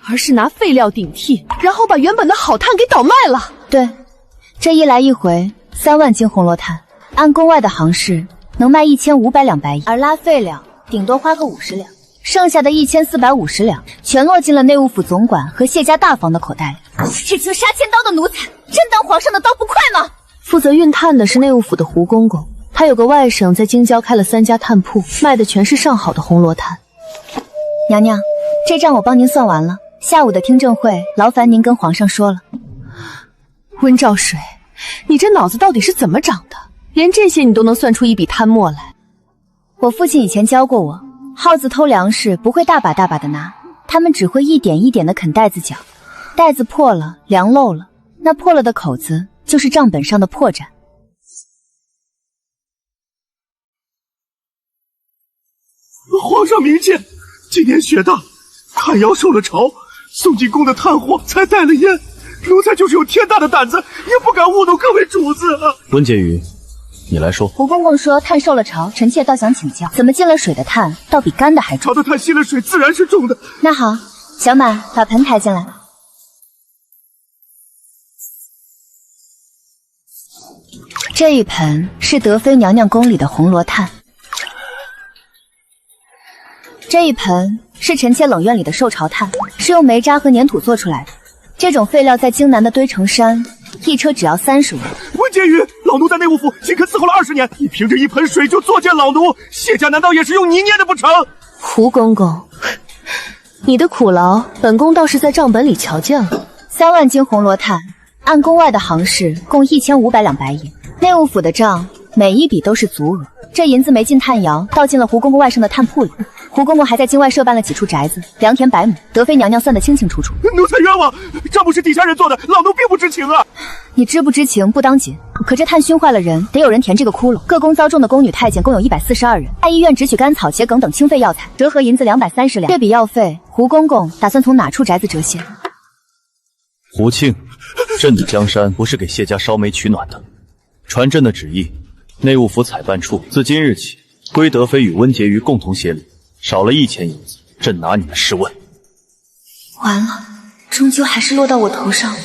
而是拿废料顶替，然后把原本的好炭给倒卖了？对，这一来一回3万斤红罗炭，按宫外的行市能卖1500两白银，而拉废料顶多花个50两，剩下的1450两全落进了内务府总管和谢家大房的口袋里。这群杀千刀的奴才，真当皇上的刀不快吗？负责运炭的是内务府的胡公公，他有个外甥在京郊开了3家炭铺，卖的全是上好的红罗炭。娘娘，这账我帮您算完了，下午的听证会劳烦您跟皇上说了。温兆水，你这脑子到底是怎么长的？连这些你都能算出一笔贪墨来？我父亲以前教过我，耗子偷粮食不会大把大把的拿，他们只会一点一点的啃袋子角，袋子破了，粮漏了，那破了的口子就是账本上的破绽。皇上明鉴，今年雪大，炭窑受了潮，送进宫的炭货才带了烟，奴才就是有天大的胆子，也不敢误动各位主子啊！温婕妤，你来说。胡公公说炭受了潮，臣妾倒想请教，怎么进了水的炭倒比干的还重？潮的炭吸了水，自然是重的。那好，小马把盆抬进来。这一盆是德妃娘娘宫里的红罗炭，这一盆是臣妾冷院里的受潮炭，是用煤渣和粘土做出来的。这种废料在京南的堆成山，一车只要30文。温婕妤，老奴在内务府辛恳伺候了20年，你凭着一盆水就作践老奴，谢家难道也是用泥捏的不成？胡公公，你的苦劳，本宫倒是在账本里瞧见了。3万斤红罗炭，按宫外的行市共1500两白银，内务府的账每一笔都是足额。这银子没进炭窑，倒进了胡公公外甥的炭铺里。胡公公还在京外设办了几处宅子，良田100亩，德妃娘娘算得清清楚楚。奴才冤枉，账目是底下人做的，老奴并不知情啊！你知不知情不当紧，可这炭熏坏了人，得有人填这个窟窿。各宫遭重的宫女太监共有142人，按医院只取干草、桔梗等清废药材，折合银子230两。这笔药费，胡公公打算从哪处宅子折现？胡庆，朕的江山不是给谢家烧煤取暖的，传朕的旨意，内务府采办处自今日起归德妃与温婕妤共同协理。少了1000银子，朕拿你们试问。完了，终究还是落到我头上。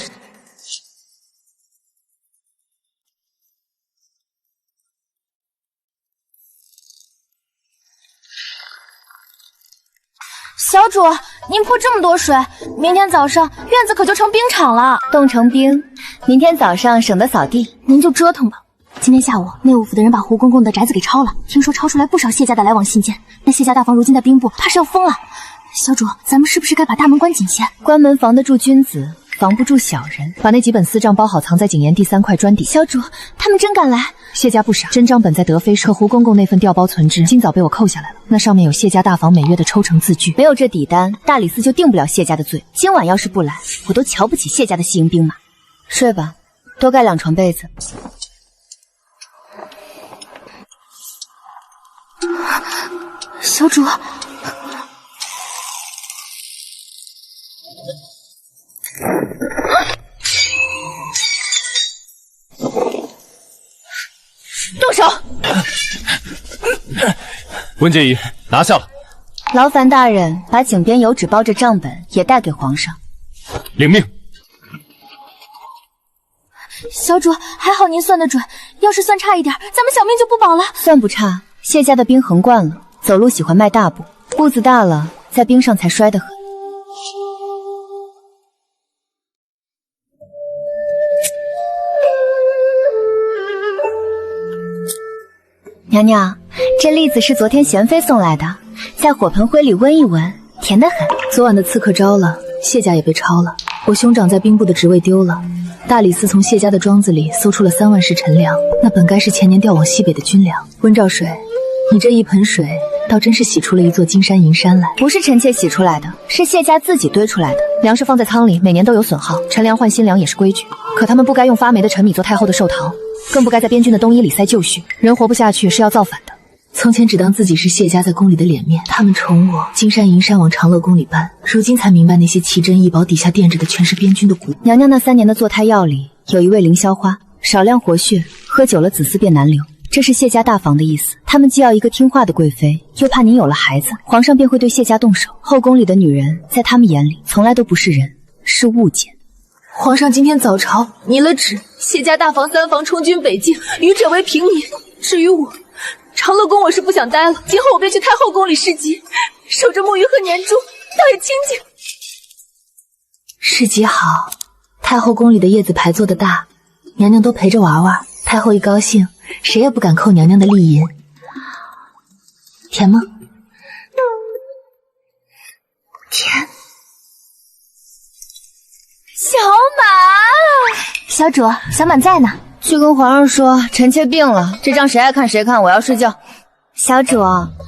小主，您泼这么多水，明天早上院子可就成冰场了。冻成冰，明天早上省得扫地。您就折腾吧。今天下午，内务府的人把胡公公的宅子给抄了，听说抄出来不少谢家的来往信件。那谢家大房如今在兵部，怕是要疯了。小主，咱们是不是该把大门关紧些？关门防得住君子，防不住小人。把那几本私账包好，藏在谨言第3块砖底。小主，他们真敢来？谢家不傻，真账本在德妃可胡公公那份调包存支，今早被我扣下来了。那上面有谢家大房每月的抽成字据，没有这底单，大理寺就定不了谢家的罪。今晚要是不来，我都瞧不起谢家的骑营兵马。睡吧，多盖2床被子。小主，动手！温婕妤，拿下了。劳烦大人把井边有纸包着账本也带给皇上。领命。小主，还好您算得准，要是算差一点，咱们小命就不保了。算不差，谢家的兵横惯了，走路喜欢迈大步，步子大了，在冰上才摔得很。娘娘，这栗子是昨天贤妃送来的，在火盆灰里温一温，甜得很。昨晚的刺客招了，谢家也被抄了。我兄长在兵部的职位丢了，大理寺从谢家的庄子里搜出了3万石陈粮，那本该是前年调往西北的军粮。温兆水，你这一盆水倒真是洗出了一座金山银山来。不是臣妾洗出来的，是谢家自己堆出来的。粮食放在仓里，每年都有损耗，陈粮换新粮也是规矩。可他们不该用发霉的陈米做太后的寿桃，更不该在边军的冬衣里塞旧絮。人活不下去是要造反的。从前只当自己是谢家在宫里的脸面，他们宠我，金山银山往长乐宫里搬，如今才明白那些奇珍异宝底下垫着的全是边军的骨。娘娘那3年的坐胎药里有一味凌霄花，少量活血，喝久了子嗣便难留。这是谢家大房的意思，他们既要一个听话的贵妃，又怕您有了孩子，皇上便会对谢家动手。后宫里的女人在他们眼里从来都不是人，是物件。皇上今天早朝拟了旨，谢家大房3房充军北境，余者为平民。至于我，长乐宫我是不想待了，今后我便去太后宫里侍疾，守着沐浴和年珠，倒也清静。侍疾好，太后宫里的叶子牌做得大，娘娘都陪着玩玩。太后一高兴，谁也不敢扣娘娘的利银。甜吗？甜。小满，小主，小满在呢。去跟皇上说，臣妾病了，这仗谁爱看谁看，我要睡觉。小主，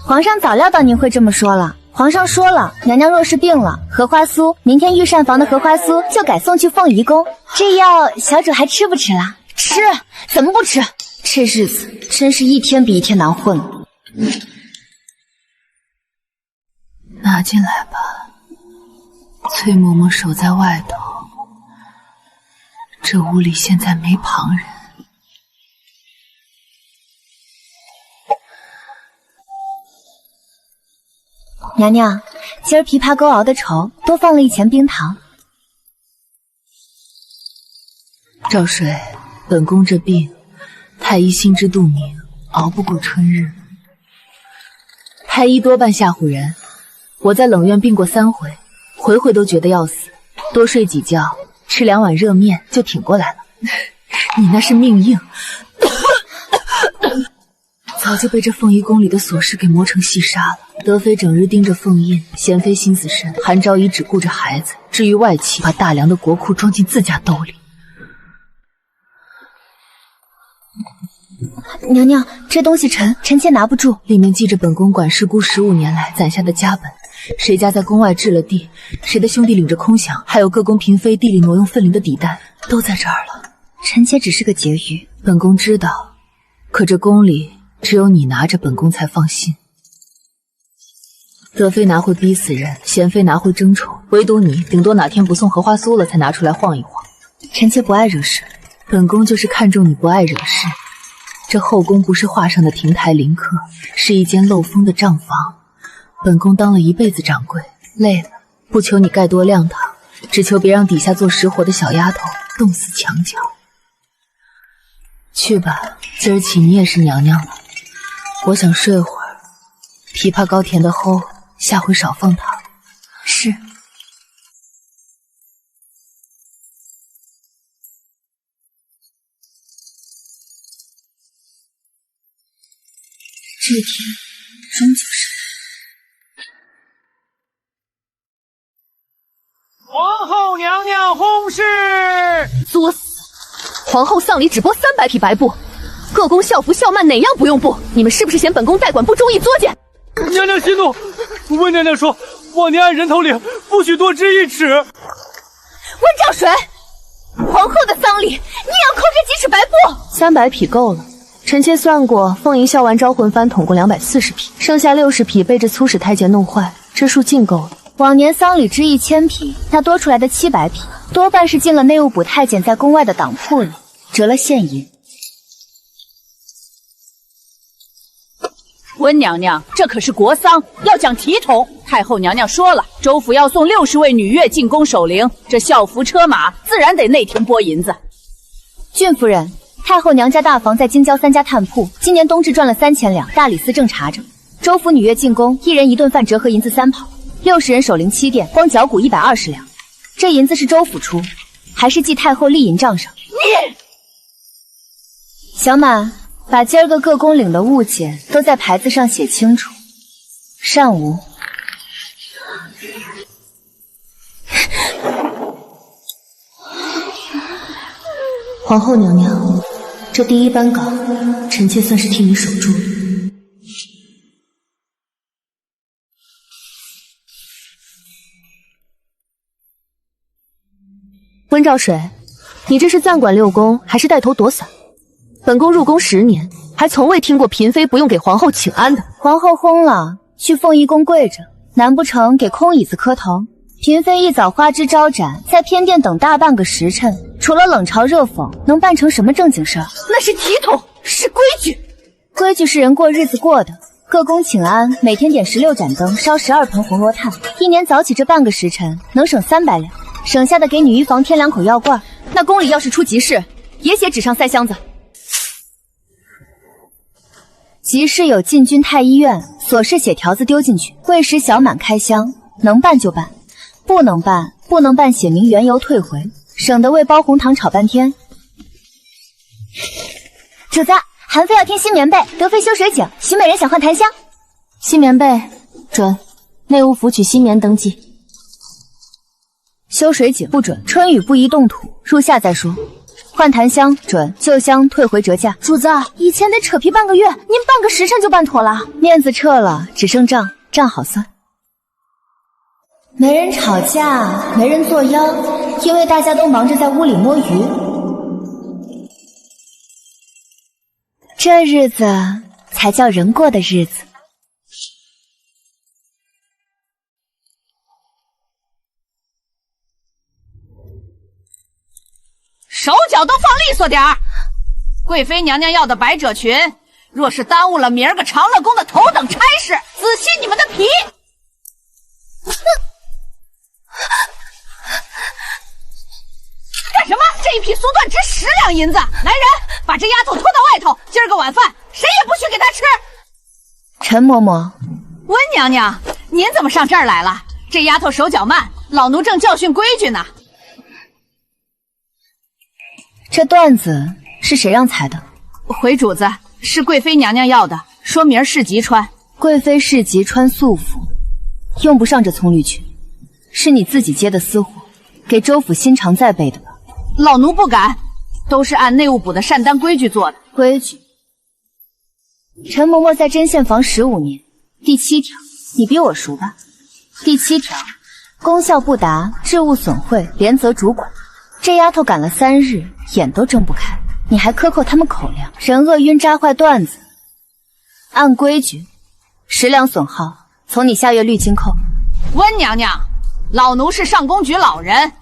皇上早料到您会这么说了。皇上说了，娘娘若是病了，荷花酥，明天御膳房的荷花酥就改送去凤仪宫。这药小主还吃不吃了？吃，怎么不吃？这日子真是一天比一天难混了。拿进来吧，崔嬷嬷守在外头，这屋里现在没旁人。娘娘，今儿枇杷沟熬的稠，多放了1钱冰糖。赵水，本宫这病，太医心知肚明，熬不过春日。太医多半吓唬人，我在冷院病过3回，回回都觉得要死，多睡几觉，吃2碗热面就挺过来了。你那是命硬，早就被这凤仪宫里的琐事给磨成细沙了。德妃整日盯着凤印，贤妃心思深，韩昭仪只顾着孩子，至于外戚，把大梁的国库装进自家兜里。娘娘，这东西臣妾拿不住，里面记着本宫管事姑15年来攒下的家本，谁家在宫外置了地，谁的兄弟领着空饷，还有各宫嫔妃地里挪用分灵的底单，都在这儿了。臣妾只是个婕妤，本宫知道，可这宫里只有你拿着，本宫才放心。德妃拿会逼死人，贤妃拿会争宠，唯独你顶多哪天不送荷花酥了才拿出来晃一晃。臣妾不爱惹事，本宫就是看中你不爱惹事。这后宫不是画上的亭台林客，是一间漏风的账房。本宫当了一辈子掌柜，累了，不求你盖多亮堂，只求别让底下做实活的小丫头冻死墙角。去吧，今儿起你也是娘娘了。我想睡会儿，枇杷膏甜的齁，下回少放糖。是。这天终究是皇后娘娘薨逝，作死！皇后丧礼只拨300匹白布，各宫校服校幔哪样不用布？你们是不是嫌本宫代管不中意作践？娘娘息怒，温娘娘说，往年按人头领不许多支1尺。温兆水，皇后的丧礼你也要扣这几尺白布？300匹够了。臣妾算过，凤仪笑完招魂幡统共240匹，剩下60匹被这粗使太监弄坏，这数尽够了。往年丧礼支1000匹，那多出来的700匹，多半是进了内务补太监在宫外的党铺里折了现银。温娘娘，这可是国丧，要讲体统。太后娘娘说了，州府要送60位女乐进宫守灵，这校服车马自然得那天拨银子。郡夫人，太后娘家大房在京郊3家炭铺，今年冬至赚了3000两，大理寺正查着。州府女乐进宫，一人一顿饭折合银子3跑，60人守灵7殿，光脚骨120两。这银子是州府出，还是记太后立银账上？你小满，把今儿个各宫领的物件都在牌子上写清楚。善无。皇后娘娘，这第一班稿，臣妾算是替你守住了。温兆水，你这是暂管六宫，还是带头躲伞？本宫入宫10年，还从未听过嫔妃不用给皇后请安的。皇后轰了，去凤仪宫跪着，难不成给空椅子磕头？嫔妃一早花枝招展，在偏殿等大半个时辰，除了冷嘲热讽，能办成什么正经事儿？那是体统，是规矩。规矩是人过日子过的。各宫请安，每天点16盏灯，烧12盆红罗炭，一年早起这半个时辰，能省300两，省下的给女医房添2口药罐。那宫里要是出急事，也写纸上塞箱子。急事有进军太医院，琐事写条子丢进去，未时小满开箱，能办就办，不能办写明缘由退回，省得为包红糖吵半天。主子，韩妃要添新棉被，德妃修水井，许美人想换檀香。新棉被准，内务府取新棉登记。修水井不准，春雨不宜动土，入夏再说。换檀香准，旧香退回折价。主子，以前得扯皮半个月，您半个时辰就办妥了。面子撤了，只剩账，账好算。没人吵架，没人作妖，因为大家都忙着在屋里摸鱼。这日子才叫人过的日子。手脚都放利索点儿！贵妃娘娘要的百褶裙，若是耽误了明儿个长乐宫的头等差事，仔细你们的皮！干什么？这一匹酥缎值10两银子！来人，把这丫头拖到外头，今儿个晚饭谁也不许给她吃！陈嬷嬷，温娘娘，您怎么上这儿来了？这丫头手脚慢，老奴正教训规矩呢。这缎子是谁让裁的？回主子，是贵妃娘娘要的，说明儿市集穿。贵妃市集穿素服，用不上这葱绿裙，是你自己接的私活，给州府新常在备的吧？老奴不敢，都是按内务府的善单规矩做的。规矩？陈嬷嬷在针线房15年，第7条，你比我熟吧？第7条，功效不达，置物损毁，连责主管。这丫头赶了3日，眼都睁不开，你还克扣他们口粮，人饿晕扎坏缎子。按规矩，10两损耗，从你下月绿金扣。温娘娘，老奴是上宫局老人，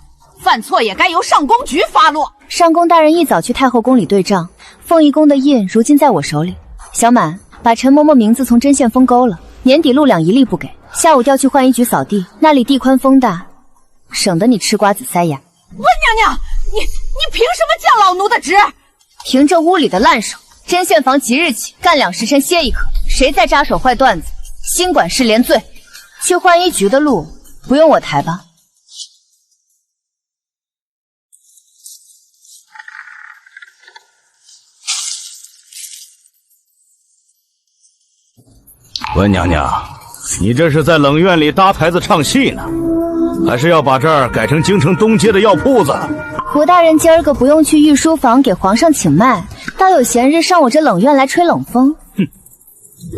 犯错也该由上宫局发落。上宫大人一早去太后宫里对账，凤仪宫的印如今在我手里。小满，把陈嬷嬷名字从针线封勾了，年底禄两一粒不给，下午调去浣衣局扫地，那里地宽风大，省得你吃瓜子塞牙。温娘娘，你凭什么降老奴的职？凭这屋里的烂手，针线房即日起干2时辰歇一刻，谁再扎手坏缎子，新管事连罪。去浣衣局的路不用我抬吧？温娘娘，你这是在冷院里搭台子唱戏呢，还是要把这儿改成京城东街的药铺子？胡大人今儿个不用去御书房给皇上请脉，倒有闲日上我这冷院来吹冷风。哼，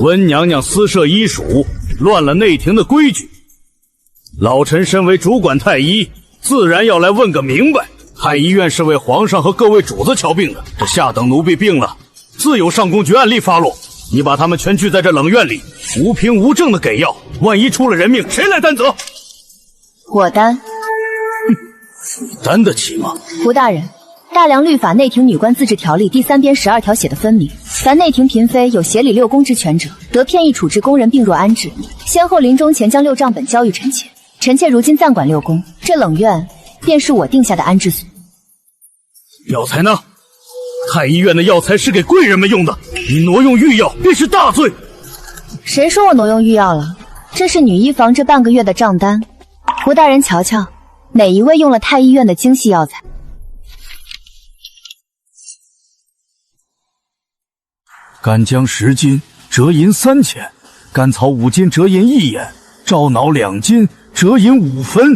温娘娘私设医署，乱了内廷的规矩。老臣身为主管太医，自然要来问个明白。太医院是为皇上和各位主子瞧病的，这下等奴婢病了，自有上宫局按例发落。你把他们全聚在这冷院里，无凭无证的给药，万一出了人命，谁来担责？我担。担得起吗？胡大人，大梁律法内廷女官自治条例第3编12条写得分明，凡内廷嫔妃有协理6宫之权者，得片议处置宫人病弱安置。先后临终前将6账本交予臣妾，臣妾如今暂管6宫，这冷院便是我定下的安置所。药材呢？太医院的药材是给贵人们用的，你挪用御药便是大罪。谁说我挪用御药了？这是女医房这半个月的账单。胡大人瞧瞧，哪一位用了太医院的精细药材？干姜10斤，折银3000；甘草5斤，折银1眼；樟脑2斤，折银5分；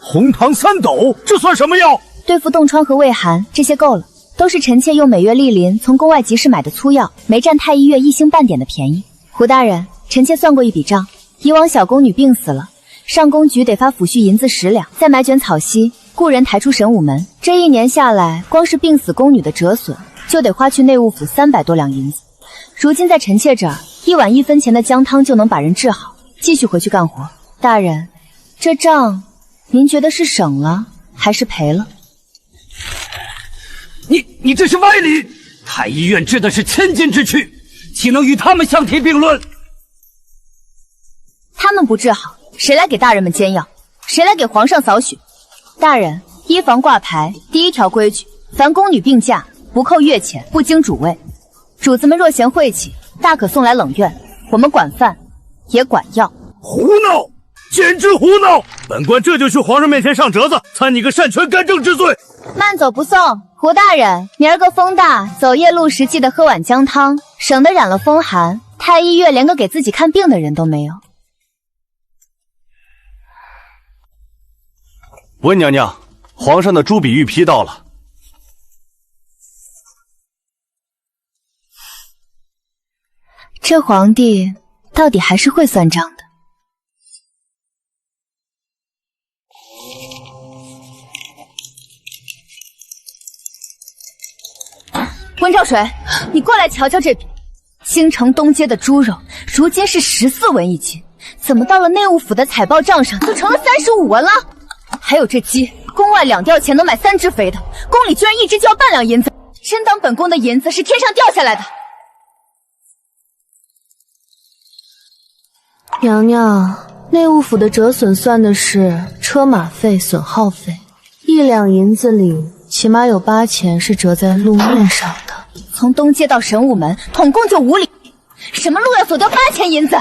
红糖3斗，这算什么药？对付冻疮和胃寒，这些够了。都是臣妾用每月莅临从宫外集市买的粗药，没占太医院1星半点的便宜。胡大人，臣妾算过一笔账，以往小宫女病死了，上宫局得发抚恤银子10两，再买卷草席，雇人抬出神武门。这1年下来，光是病死宫女的折损，就得花去内务府300多两银子。如今在臣妾这儿，1碗1分钱的姜汤就能把人治好，继续回去干活。大人，这账您觉得是省了还是赔了？你这是歪理！太医院治的是千金之躯，岂能与他们相提并论？他们不治好，谁来给大人们煎药？谁来给皇上扫血？大人，医房挂牌第1条规矩，凡宫女病嫁，不扣月钱，不经主位。主子们若嫌晦气，大可送来冷院，我们管饭，也管药。胡闹！简直胡闹！本官这就去皇上面前上折子，参你个擅权干政之罪。慢走不送。胡大人，明儿个风大，走夜路时记得喝碗姜汤，省得染了风寒。太医院连个给自己看病的人都没有。温娘娘，皇上的朱笔玉批到了。这皇帝到底还是会算账的。温兆水，你过来瞧瞧这边，京城东街的猪肉如今是14文1斤，怎么到了内务府的采报账上就成了35文了？还有这鸡，宫外2吊钱能买3只肥的，宫里居然1只就要半两银子，真当本宫的银子是天上掉下来的？娘娘，内务府的折损算的是车马费、损耗费，1两银子里起码有8钱是折在路面上的。从东街到神武门，统共就5里，什么路要索掉8钱银子？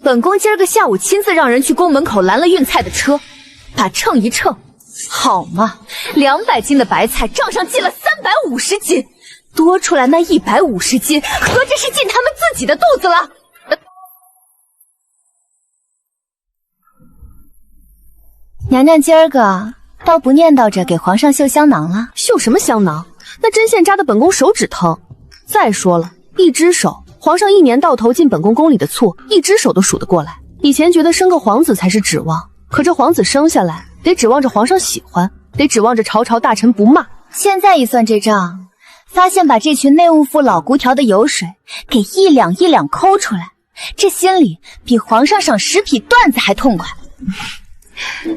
本宫今儿个下午亲自让人去宫门口拦了运菜的车，把秤一称，好嘛，200斤的白菜账上记了350斤，多出来那150斤，合着是进他们自己的肚子了。娘娘今儿个倒不念叨着给皇上绣香囊了。绣什么香囊？那针线扎的本宫手指疼。再说了，1只手，皇上1年到头进本宫宫里的醋，1只手都数得过来。以前觉得生个皇子才是指望，可这皇子生下来得指望着皇上喜欢，得指望着朝朝大臣不骂。现在一算这账，发现把这群内务府老骨条的油水给1两1两抠出来，这心里比皇上赏10匹缎子还痛快。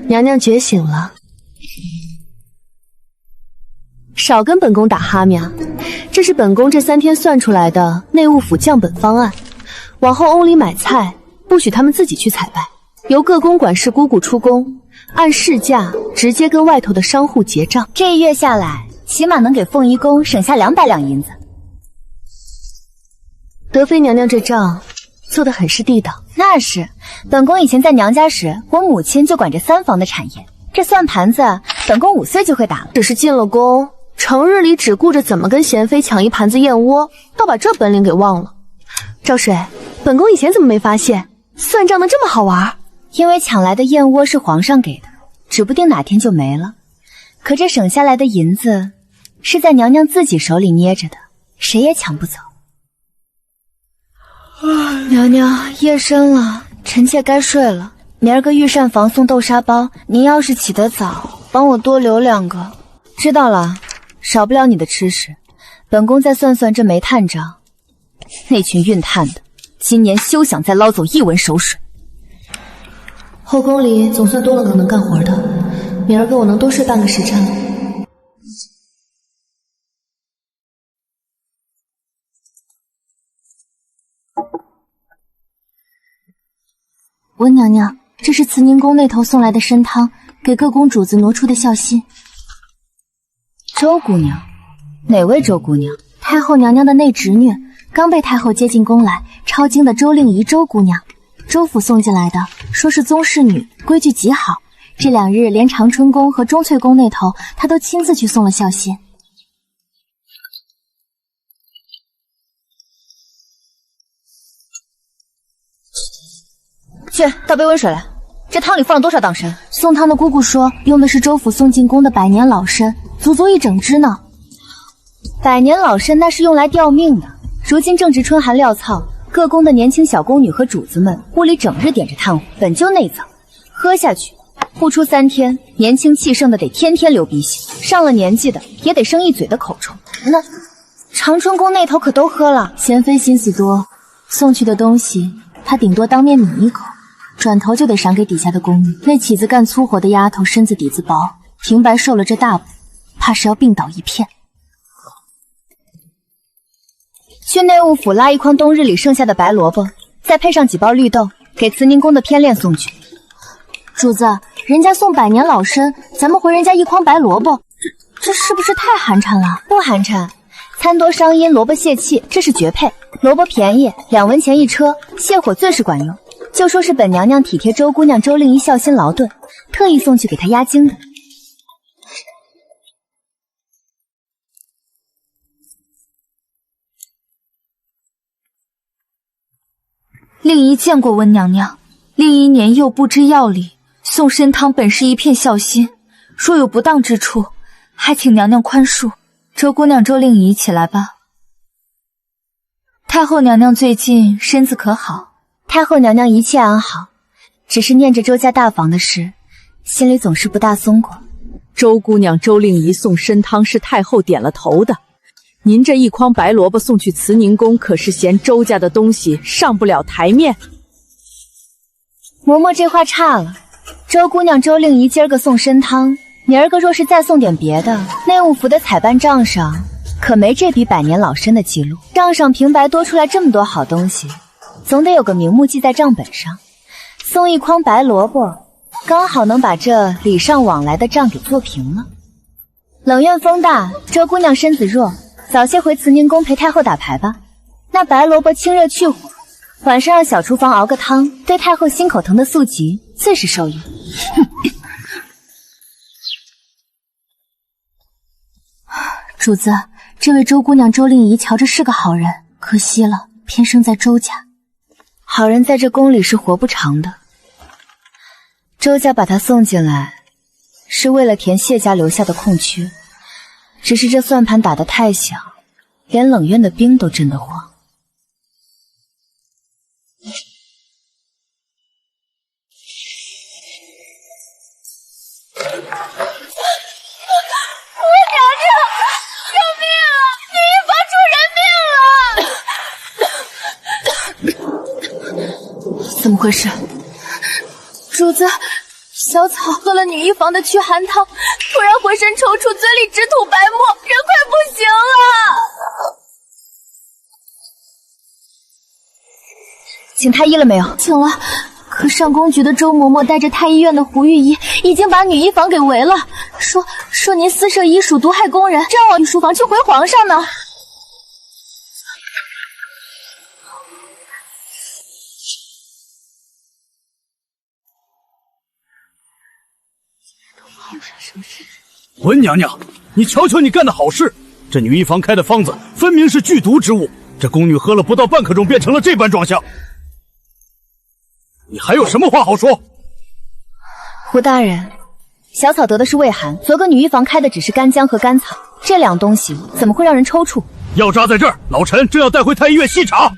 娘娘觉醒了，少跟本宫打哈面，这是本宫这3天算出来的内务府降本方案。往后宫里买菜，不许他们自己去采拜，由各宫管事姑姑出宫，按市价直接跟外头的商户结账。这1月下来，起码能给凤仪宫省下200两银子。德妃娘娘这账做得很是地道。那是，本宫以前在娘家时，我母亲就管这3房的产业，这算盘子本宫5岁就会打了。只是进了宫，成日里只顾着怎么跟贤妃抢一盘子燕窝，倒把这本领给忘了。赵水，本宫以前怎么没发现算账的这么好玩？因为抢来的燕窝是皇上给的，指不定哪天就没了。可这省下来的银子是在娘娘自己手里捏着的，谁也抢不走。娘娘，夜深了，臣妾该睡了。明儿个御膳房送豆沙包，您要是起得早，帮我多留2个。知道了，少不了你的吃食。本宫再算算这煤炭账，那群运炭的，今年休想再捞走1文手水。后宫里总算多了个能干活的，明儿个我能多睡半个时辰了。温娘娘，这是慈宁宫那头送来的参汤，给各宫主子挪出的孝心。周姑娘？哪位周姑娘？太后娘娘的内侄女，刚被太后接进宫来，抄经的周令仪周姑娘，周府送进来的，说是宗室女，规矩极好。这2日连长春宫和钟粹宫那头，她都亲自去送了孝心。去倒杯温水来。这汤里放了多少党参？送汤的姑姑说，用的是周府送进宫的百年老参，足足1整支呢。百年老参那是用来吊命的，如今正值春寒料燥，各宫的年轻小宫女和主子们屋里整日点着炭火，本就内脏，喝下去不出3天，年轻气盛的得天天流鼻血，上了年纪的也得生一嘴的口臭。那长春宫那头可都喝了。贤妃心思多，送去的东西她顶多当面抿一口，转头就得赏给底下的宫女。那起子干粗活的丫头身子底子薄，平白受了这大补，怕是要病倒一片。去内务府拉一筐冬日里剩下的白萝卜，再配上几包绿豆，给慈宁宫的偏恋送去。主子，人家送百年老参，咱们回人家1筐白萝卜，这是不是太寒碜了？不寒碜，参多伤阴，萝卜泄气，这是绝配。萝卜便宜，2文钱1车，泻火最是管用。就说是本娘娘体贴周姑娘周令仪孝心劳顿，特意送去给她压惊的。令仪见过温娘娘，令仪年幼不知药理，送参汤本是一片孝心，若有不当之处，还请娘娘宽恕。周姑娘周令仪起来吧。太后娘娘最近身子可好？太后娘娘一切安好，只是念着周家大房的事，心里总是不大松过。周姑娘周令仪送参汤是太后点了头的，您这1筐白萝卜送去慈宁宫，可是嫌周家的东西上不了台面？嬷嬷这话差了，周姑娘周令仪今儿个送参汤，明儿个若是再送点别的，内务府的采办账上可没这笔百年老参的记录。账上平白多出来这么多好东西，总得有个名目记在账本上。送1筐白萝卜，刚好能把这礼尚往来的账给做平了。冷院风大，周姑娘身子弱，早些回慈宁宫陪太后打牌吧。那白萝卜清热去火，晚上让小厨房熬个汤，对太后心口疼的宿疾最是受用。主子，这位周姑娘周令仪瞧着是个好人，可惜了，偏生在周家。好人在这宫里是活不长的。周家把她送进来，是为了填谢家留下的空缺，只是这算盘打得太响，连冷院的兵都震得慌。怎么回事？主子，小草喝了女医房的驱寒汤，突然浑身抽搐，嘴里直吐白沫，人快不行了。请太医了没有？请了，可上宫局的周嬷嬷带着太医院的胡御医已经把女医房给围了，说您私设医属毒害宫人，正往御书房去回皇上呢。温娘娘，你瞧瞧你干的好事！这女医房开的方子分明是剧毒之物，这宫女喝了不到半刻钟，变成了这般状相。你还有什么话好说？胡大人，小草得的是胃寒，昨个女医房开的只是干姜和甘草，这2东西怎么会让人抽搐？药渣在这儿，老臣正要带回太医院细查。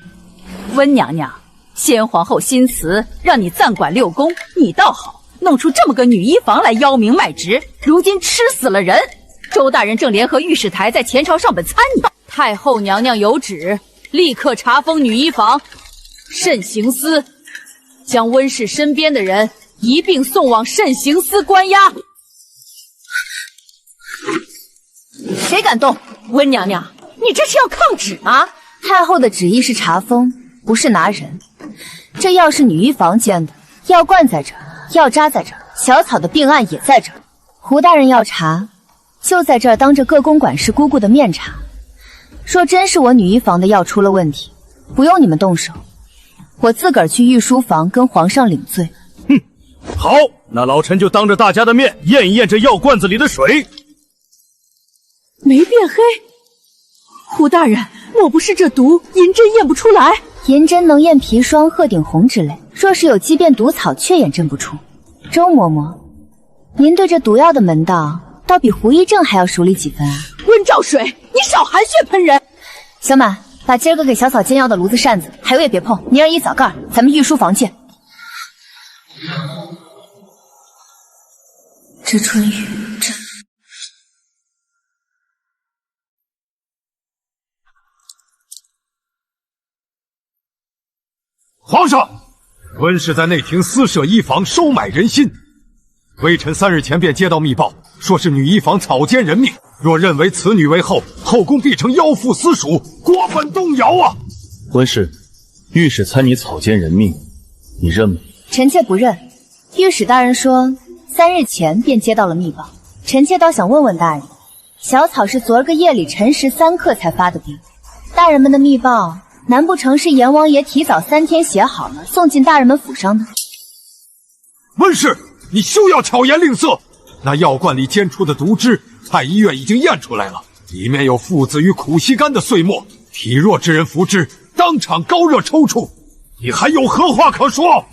温娘娘，先皇后新辞，让你暂管6宫，你倒好，弄出这么个女医房来邀名卖直，如今吃死了人。周大人正联合御史台在前朝上本参你，太后娘娘有旨，立刻查封女医房，慎刑司，将温氏身边的人一并送往慎刑司关押。谁敢动？温娘娘，你这是要抗旨吗？太后的旨意是查封，不是拿人。这药是女医房煎的，药罐在这儿，药渣在这儿，小草的病案也在这儿。胡大人要查，就在这儿当着各宫管事姑姑的面查。若真是我女医房的药出了问题，不用你们动手，我自个儿去御书房跟皇上领罪。哼，好，那老臣就当着大家的面验一验这药罐子里的水。没变黑。胡大人，莫不是这毒银针验不出来？银针能验砒霜、鹤顶红之类，若是有畸变毒草，却验证不出。周嬷嬷，您对这毒药的门道，倒比胡一正还要熟悉几分啊！温兆水，你少含血喷人！小满，把今儿个给小草煎药的炉子扇子，还有也别碰，明儿一早盖，咱们御书房见。知春雨，皇上，温氏在内廷私设医房，收买人心。微臣3日前便接到密报，说是女医房草菅人命。若认为此女为后，后宫必成妖妇私属，国本动摇啊！温氏，御史参你草菅人命，你认吗？臣妾不认。御史大人说3日前便接到了密报，臣妾倒想问问大人，小草是昨儿个夜里辰时3刻才发的兵，大人们的密报难不成是阎王爷提早3天写好了，送进大人们府上的？温氏，你休要巧言令色！那药罐里煎出的毒汁，太医院已经验出来了，里面有附子与苦膝干的碎末，体弱之人服之，当场高热抽搐。你还有何话可说？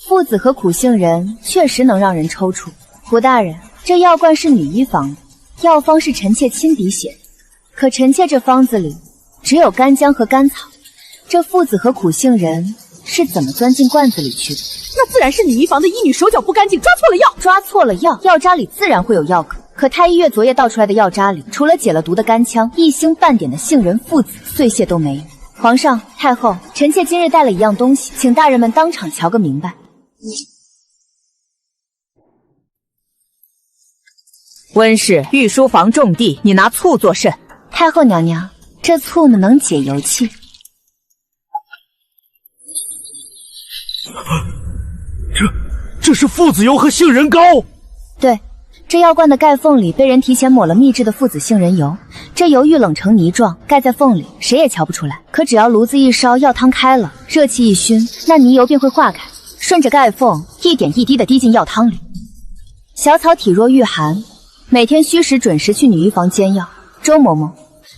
附子和苦杏仁确实能让人抽搐。胡大人，这药罐是女医房的，药方是臣妾亲笔写的，可臣妾这方子里只有干姜和甘草，这附子和苦杏仁是怎么钻进罐子里去的？那自然是女医房的医女手脚不干净，抓错了药。抓错了药，药渣里自然会有药壳。可太医院昨夜倒出来的药渣里，除了解了毒的干姜，一星半点的杏仁、附子、碎屑都没有。皇上、太后，臣妾今日带了一样东西，请大人们当场瞧个明白。温氏御书房种地，你拿醋作甚？太后娘娘，这醋呢能解油气。这是附子油和杏仁膏。对，这药罐的盖缝里被人提前抹了秘制的附子杏仁油，这油遇冷成泥状，盖在缝里，谁也瞧不出来。可只要炉子一烧，药汤开了，热气一熏，那泥油便会化开，顺着盖缝一点一滴的滴进药汤里。小草体弱御寒，每天虚时准时去女医房煎药。周嬷嬷，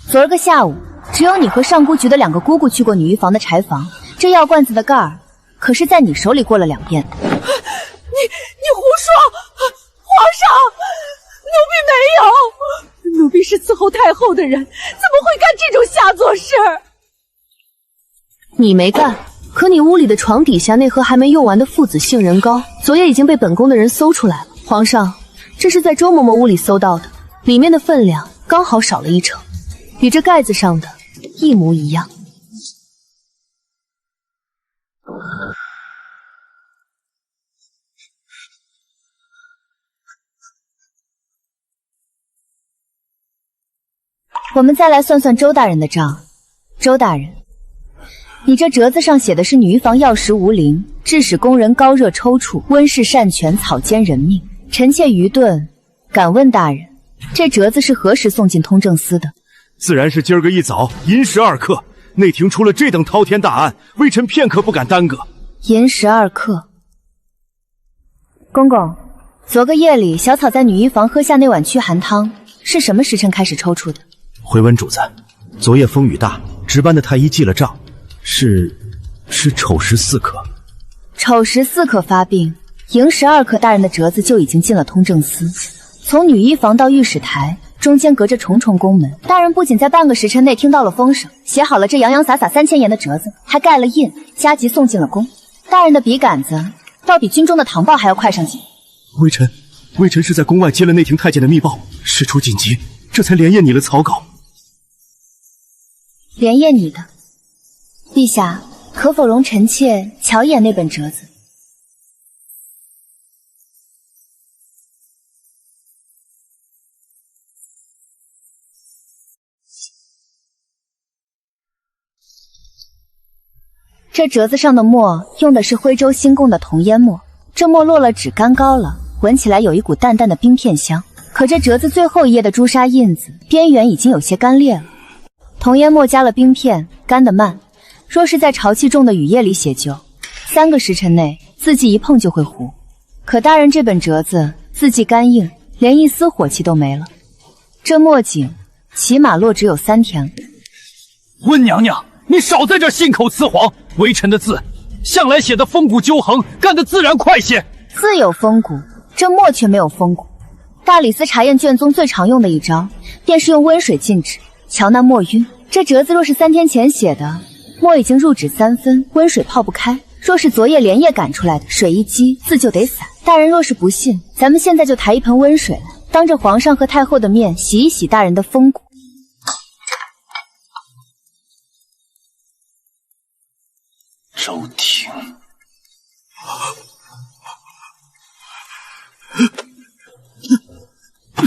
昨儿个下午，只有你和上姑局的2个姑姑去过女医房的柴房，这药罐子的盖儿可是在你手里过了2遍。你胡说！皇上，奴婢没有，奴婢是伺候太后的人，怎么会干这种下作事？你没干，可你屋里的床底下那盒还没用完的附子杏仁膏，昨夜已经被本宫的人搜出来了。皇上，这是在周嬷嬷屋里搜到的，里面的分量刚好少了1成，与这盖子上的一模一样。我们再来算算周大人的账。周大人，你这折子上写的是女医房药石无灵，致使宫人高热抽搐，温氏擅权，草菅人命。臣妾愚钝，敢问大人，这折子是何时送进通政司的？自然是今儿个一早寅时2刻，内廷出了这等滔天大案，微臣片刻不敢耽搁。寅时2刻。公公，昨个夜里小草在女医房喝下那碗驱寒汤，是什么时辰开始抽搐的？回文主子，昨夜风雨大，值班的太医记了账，是丑时4刻。丑时4刻发病，寅时2刻，大人的折子就已经进了通政司。从女医房到御史台，中间隔着重重宫门，大人不仅在半个时辰内听到了风声，写好了这洋洋洒洒3000言的折子，还盖了印，加急送进了宫。大人的笔杆子倒比军中的唐报还要快上几。微臣是在宫外接了内廷太监的密报，事出紧急，这才连夜拟了草稿。连夜拟的，陛下可否容臣妾瞧一眼那本折子？这折子上的墨用的是徽州新贡的铜烟墨，这墨落了纸干高了，闻起来有一股淡淡的冰片香。可这折子最后一页的朱砂印子边缘已经有些干裂了。同研末加了冰片，干得慢。若是在潮气重的雨夜里写就，3个时辰内字迹一碰就会糊。可大人这本折子字迹干硬，连一丝火气都没了。这墨景起码落只有3天了。温娘娘，你少在这信口雌黄！微臣的字向来写的风骨纠横，干得自然快些。字有风骨，这墨却没有风骨。大理寺茶宴卷宗最常用的一招，便是用温水浸纸，瞧那墨晕。这折子若是3天前写的，墨已经入纸3分，温水泡不开。若是昨夜连夜赶出来的，水一激，字就得散。大人若是不信，咱们现在就抬一盆温水来，当着皇上和太后的面洗一洗大人的风骨。周婷，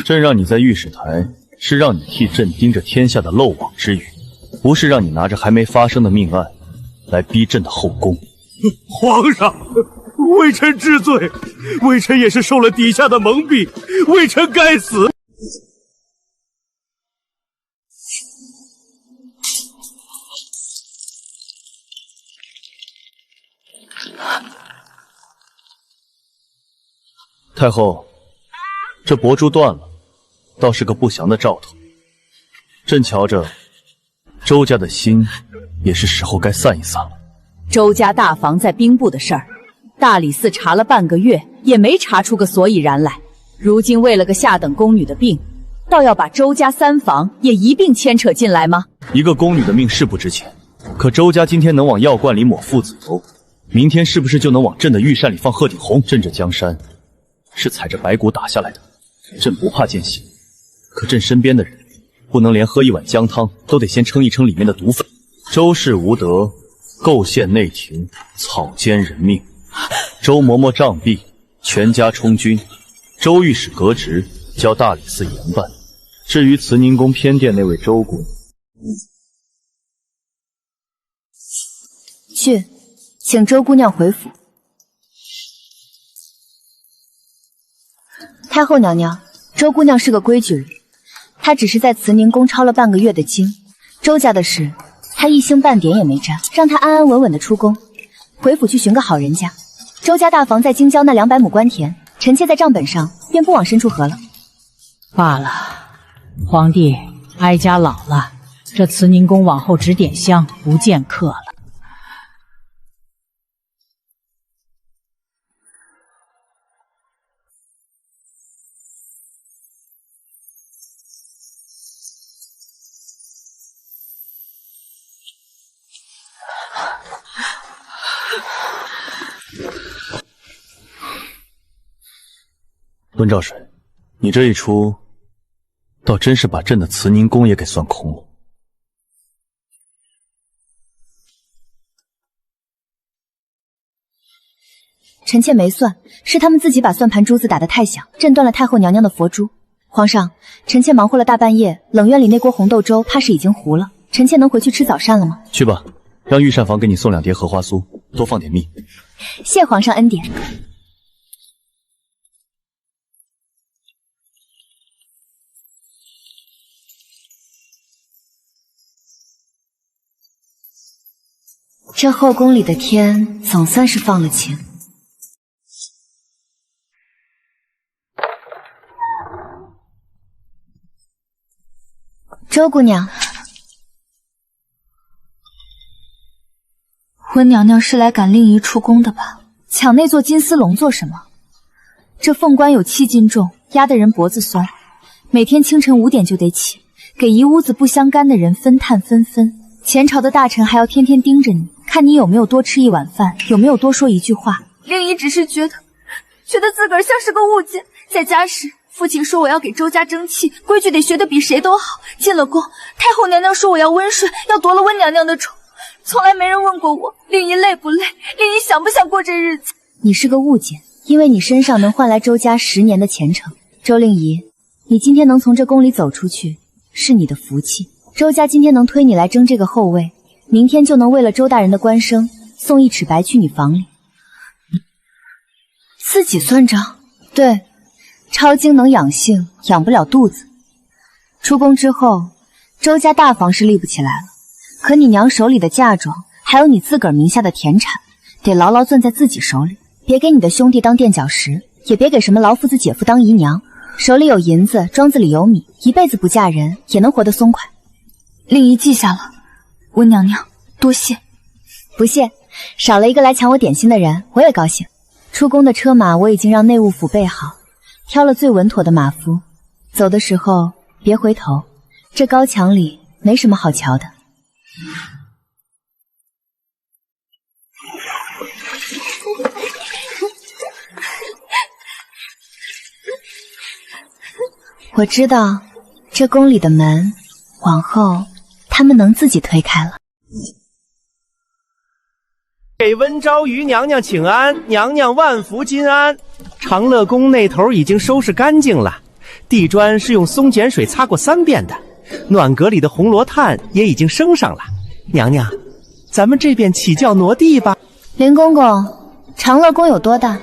朕让你在御史台，是让你替朕盯着天下的漏网之鱼，不是让你拿着还没发生的命案来逼朕的后宫。皇上，微臣知罪，微臣也是受了底下的蒙蔽，微臣该死。太后，这博珠断了，倒是个不祥的兆头。朕瞧着，周家的心也是时候该散一散了。周家大房在兵部的事儿，大理寺查了半个月，也没查出个所以然来。如今为了个下等宫女的病，倒要把周家3房也一并牵扯进来吗？一个宫女的命是不值钱，可周家今天能往药罐里抹附子油，明天是不是就能往朕的御膳里放鹤顶红？朕这江山是踩着白骨打下来的，朕不怕见血，可朕身边的人不能连喝一碗姜汤都得先称一称里面的毒粉。周氏无德，构陷内廷，草菅人命。周嬷嬷杖毙，全家充军。周御史革职，交大理寺严办。至于慈宁宫偏殿那位周姑娘，去，请周姑娘回府。太后娘娘，周姑娘是个规矩人，她只是在慈宁宫抄了半个月的经，周家的事她一星半点也没沾，让她安安稳稳的出宫，回府去寻个好人家。周家大房在京郊那200亩官田，臣妾在账本上便不往深处合了。罢了，皇帝哀家老了，这慈宁宫往后只点香不见客了。温兆水，你这一出，倒真是把朕的慈宁宫也给算空了。臣妾没算，是他们自己把算盘珠子打得太响，震断了太后娘娘的佛珠。皇上，臣妾忙活了大半夜，冷院里那锅红豆粥怕是已经糊了，臣妾能回去吃早膳了吗？去吧，让御膳房给你送2碟荷花酥，多放点蜜。谢皇上恩典。这后宫里的天总算是放了晴。周姑娘，温娘娘是来赶令仪出宫的吧？抢那座金丝笼做什么？这凤冠有7斤重，压得人脖子酸。每天清晨5点就得起，给一屋子不相干的人分炭分分。前朝的大臣还要天天盯着你，看你有没有多吃一碗饭，有没有多说一句话。令仪只是觉得自个儿像是个物件。在家时，父亲说我要给周家争气，规矩得学得比谁都好。进了宫，太后娘娘说我要温顺，要夺了温娘娘的宠。从来没人问过我，令仪累不累，令仪想不想过这日子。你是个物件，因为你身上能换来周家10年的前程。周令仪，你今天能从这宫里走出去，是你的福气。周家今天能推你来争这个后位，明天就能为了周大人的官升，送1尺白去你房里。自己算账？对，抄经能养性，养不了肚子。出宫之后，周家大房是立不起来了，可你娘手里的嫁妆，还有你自个儿名下的田产，得牢牢攥在自己手里，别给你的兄弟当垫脚石，也别给什么老夫子姐夫当姨娘。手里有银子，庄子里有米，一辈子不嫁人也能活得松快。令姨记下了，温娘娘多谢。不谢，少了一个来抢我点心的人，我也高兴。出宫的车马我已经让内务府备好，挑了最稳妥的马夫。走的时候别回头，这高墙里没什么好瞧的。我知道这宫里的门往后他们能自己推开了。给温昭瑜娘娘请安，娘娘万福金安。长乐宫那头已经收拾干净了，地砖是用松碱水擦过3遍的，暖阁里的红罗炭也已经升上了。娘娘，咱们这边起轿挪地吧。林公公，长乐宫有多大？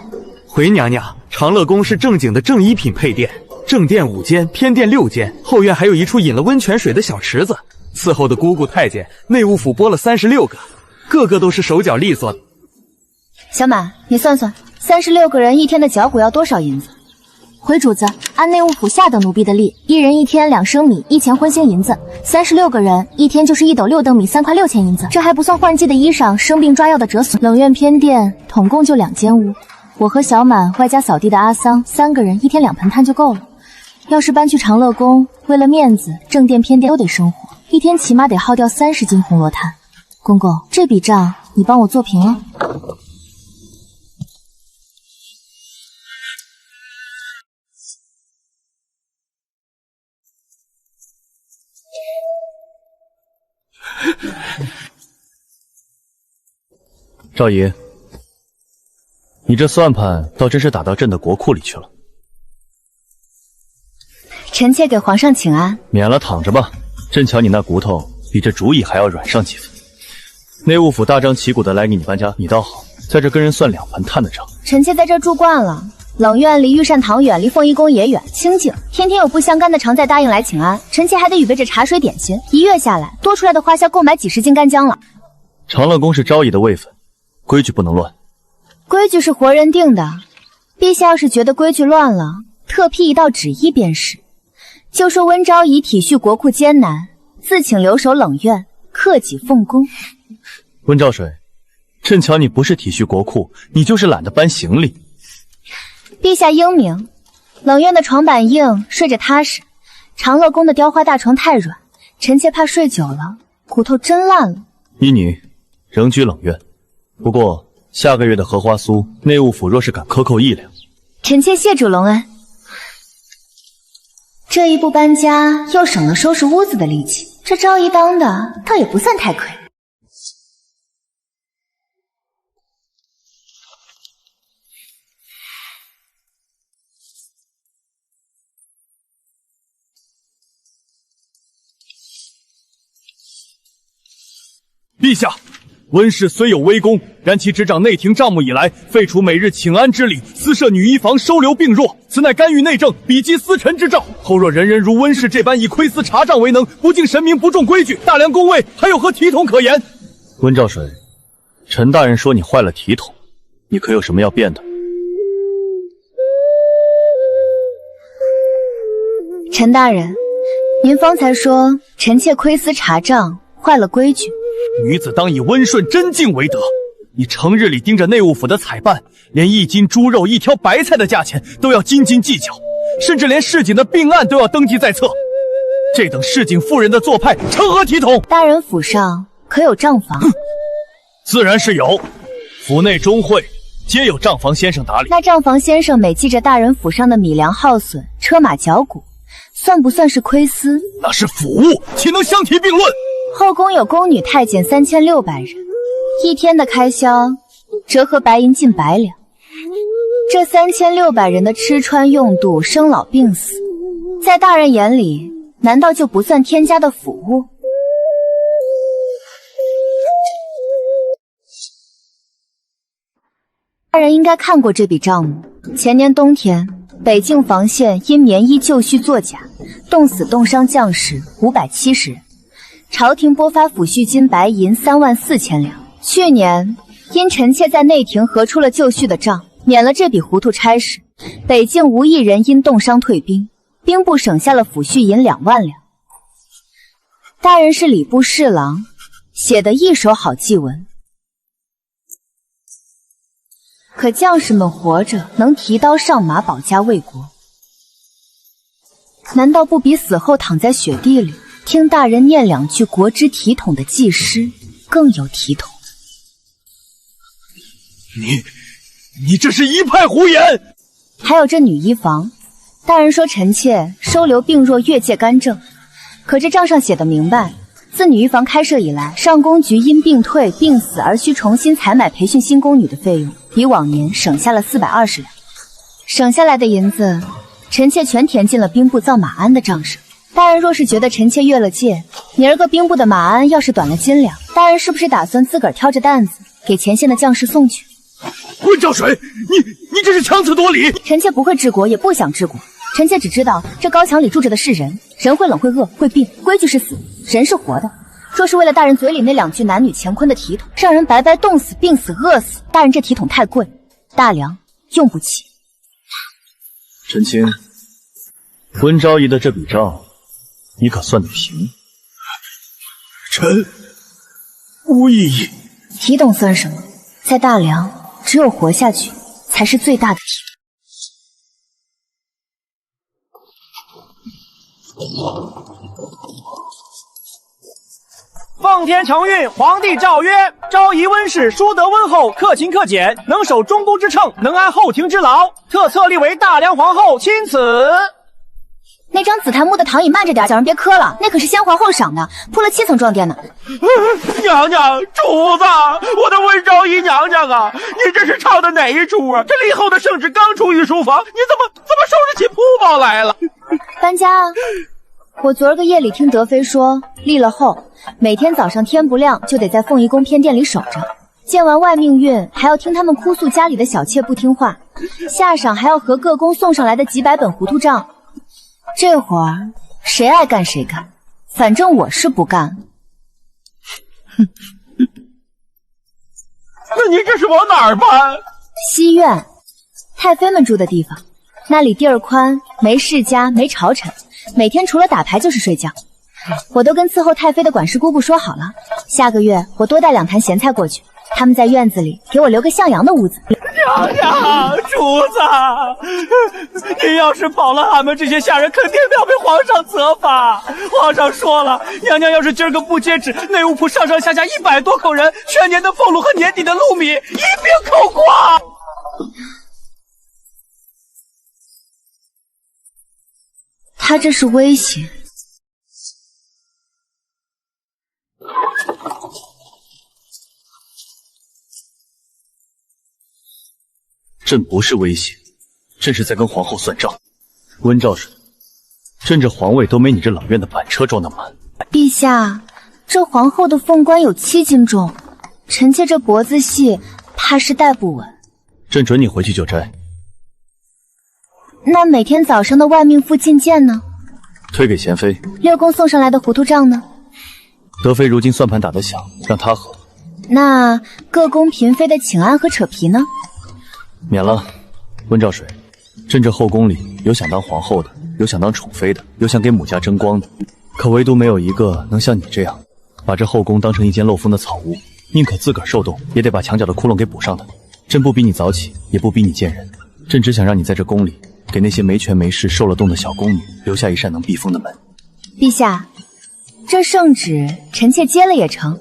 回娘娘，长乐宫是正经的正一品配殿，正殿5间，偏殿6间，后院还有一处引了温泉水的小池子。伺候的姑姑太监，内务府拨了36个，个个都是手脚利索的。小满，你算算，36个人一天的脚骨要多少银子？回主子，按内务府下等奴婢的例，1人1天2升米1钱荤腥银子，36个人一天就是1斗6等米3块6钱银子，这还不算换季的衣裳、生病抓药的折损。冷院偏殿统共就2间屋，我和小满外加扫地的阿桑3个人一天2盆炭就够了。要是搬去长乐宫，为了面子，正殿偏殿都得生火，一天起码得耗掉30斤红罗炭。公公，这笔账你帮我做平了。赵姨，你这算盘倒真是打到朕的国库里去了。臣妾给皇上请安。免了，躺着吧。朕瞧你那骨头比这竹椅还要软上几分。内务府大张旗鼓的来给你搬家，你倒好，在这跟人算2盆炭的账。臣妾在这住惯了，冷院离御膳堂远，离凤仪宫也远，清静。天天有不相干的常在答应来请安，臣妾还得预备着茶水点心。1月下来，多出来的花销够买几10斤干姜了。长乐宫是昭仪的位分，规矩不能乱。规矩是活人定的，陛下要是觉得规矩乱了，特批一道旨意便是。就说温昭仪体恤国库艰难，自请留守冷院，克己奉公。温兆水，朕瞧你不是体恤国库，你就是懒得搬行李。陛下英明，冷院的床板硬，睡着踏实；长乐宫的雕花大床太软，臣妾怕睡久了骨头真烂了。依你仍居冷院，不过下个月的荷花酥，内务府若是敢克扣1两，臣妾谢主隆恩。这一步搬家，又省了收拾屋子的力气，这昭仪当的倒也不算太亏。陛下，温氏虽有微功，然其执掌内廷账目以来，废除每日请安之礼，私设女医房，收留病弱，此乃干预内政，比击私臣之兆。后若人人如温氏这般以窥私查账为能，不敬神明，不重规矩，大梁宫位还有何体统可言？温兆水，陈大人说你坏了体统，你可有什么要变的？陈大人，您方才说臣妾窥私查账，坏了规矩。女子当以温顺贞静为德。你成日里盯着内务府的采办，连1斤猪肉、1条白菜的价钱都要斤斤计较，甚至连市井的病案都要登记在册。这等市井妇人的做派，成何体统？大人府上可有账房？自然是有，府内中会皆有账房先生打理。那账房先生每记着大人府上的米粮耗损、车马脚骨，算不算是窥私？那是府务，岂能相提并论？后宫有宫女太监3600人，一天的开销折合白银近100两。这3600人的吃穿用度、生老病死，在大人眼里，难道就不算天家的府务？大人应该看过这笔账目。前年冬天，北境防线因棉衣旧絮作假，冻死冻伤将士570人。朝廷拨发抚恤金白银34000两。去年因臣妾在内廷核出了旧序的账，免了这笔糊涂差事，北境无一人因冻伤退兵，兵部省下了抚恤银2万两。大人是礼部侍郎，写的一手好祭文。可将士们活着能提刀上马保家卫国，难道不比死后躺在雪地里听大人念2句国之体统的祭诗更有体统？你这是一派胡言！还有这女医房，大人说臣妾收留病弱越界干政，可这账上写的明白，自女医房开设以来，上宫局因病退、病死而需重新采买培训新宫女的费用，比往年省下了420两。省下来的银子，臣妾全填进了兵部造马鞍的账上。大人若是觉得臣妾越了界，明儿个兵部的马鞍要是短了斤两，大人是不是打算自个儿挑着担子给前线的将士送去？温兆水，你这是强词夺理！臣妾不会治国，也不想治国。臣妾只知道这高墙里住着的是人，人会冷会饿会病，规矩是死，人是活的。若是为了大人嘴里那2句男女乾坤的体统，让人白白冻死、病死、饿死，大人这体统太贵，大梁用不起。陈青，温昭仪的这笔账，你可算得平？臣无异议。体统算什么？在大梁，只有活下去才是最大的体奉天承运，皇帝诏曰：昭仪温氏淑德温厚，克勤克俭，能守中宫之秤，能安后庭之劳，特册立为大梁皇后，钦此。那张紫檀木的躺椅慢着点，叫人别磕了，那可是先皇后赏的，铺了7层装垫呢。娘娘，主子，我的温昭仪娘娘啊，你这是唱的哪一出啊？这离后的圣旨刚出御书房，你怎么收拾起铺包来了？搬家啊！我昨儿个夜里听德妃说，立了后，每天早上天不亮就得在凤仪宫偏殿里守着，见完外命运，还要听他们哭诉家里的小妾不听话，下晌还要和各宫送上来的几百本糊涂账。这会儿谁爱干谁干，反正我是不干。那你这是往哪儿搬？西院，太妃们住的地方，那里地儿宽，没世家，没朝臣，每天除了打牌就是睡觉。我都跟伺候太妃的管事姑姑说好了，下个月我多带2坛咸菜过去，他们在院子里给我留个向阳的屋子。娘娘，主子，您要是跑了，俺们这些下人肯定要被皇上责罚。皇上说了，娘娘要是今儿个不接旨，内务府上上下下100多口人，全年的俸禄和年底的禄米一并扣光。他这是威胁。朕不是威胁，朕是在跟皇后算账。温兆水，朕这皇位都没你这冷院的板车装得满。陛下，这皇后的凤冠有7斤重，臣妾这脖子细，怕是戴不稳。朕准你回去就摘。那每天早上的外命妇觐见呢？推给贤妃。6宫送上来的糊涂账呢？德妃如今算盘打得响，让她喝。那各宫嫔妃的请安和扯皮呢？免了。温兆水，朕这后宫里有想当皇后的，有想当宠妃的，有想给母家争光的，可唯独没有一个能像你这样，把这后宫当成一间漏风的草屋，宁可自个儿受冻，也得把墙角的窟窿给补上的。朕不逼你早起，也不逼你见人，朕只想让你在这宫里，给那些没权没势、受了冻的小宫女留下一扇能避风的门。陛下，这圣旨臣妾接了也成，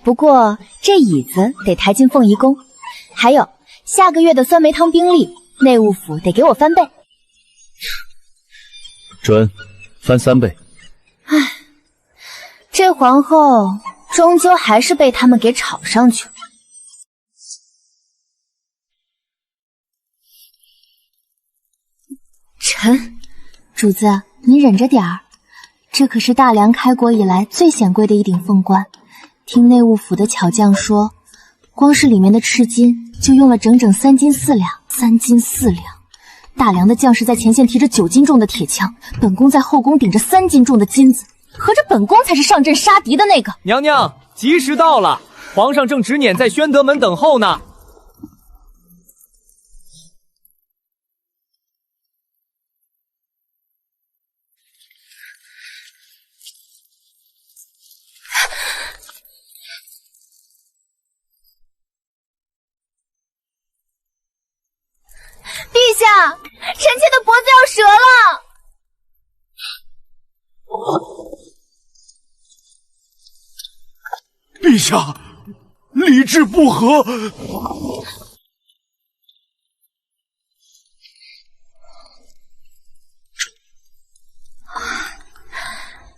不过这椅子得抬进凤仪宫，还有下个月的酸梅汤兵力，内务府得给我翻倍。准，翻3倍。唉，这皇后终究还是被他们给炒上去了。臣，主子，你忍着点儿，这可是大梁开国以来最显贵的一顶凤冠。听内务府的巧匠说，光是里面的赤金就用了整整3斤4两，3斤4两。大梁的将士在前线提着9斤重的铁枪，本宫在后宫顶着3斤重的金子，合着本宫才是上阵杀敌的那个。娘娘，吉时到了，皇上正执撵在宣德门等候呢。陛下，臣妾的脖子要折了。陛下，理智不合。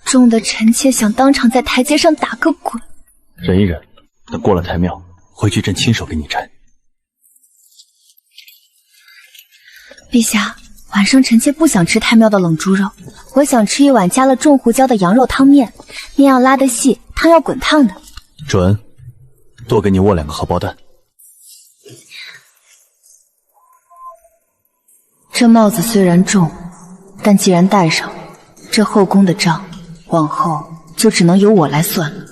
重的臣妾想当场在台阶上打个滚。忍一忍，等过了太庙，回去朕亲手给你摘。陛下，晚上臣妾不想吃太庙的冷猪肉，我想吃一碗加了重胡椒的羊肉汤面，面要拉得细，汤要滚烫的。准，多给你握2个荷包蛋。这帽子虽然重，但既然戴上，这后宫的账往后就只能由我来算了。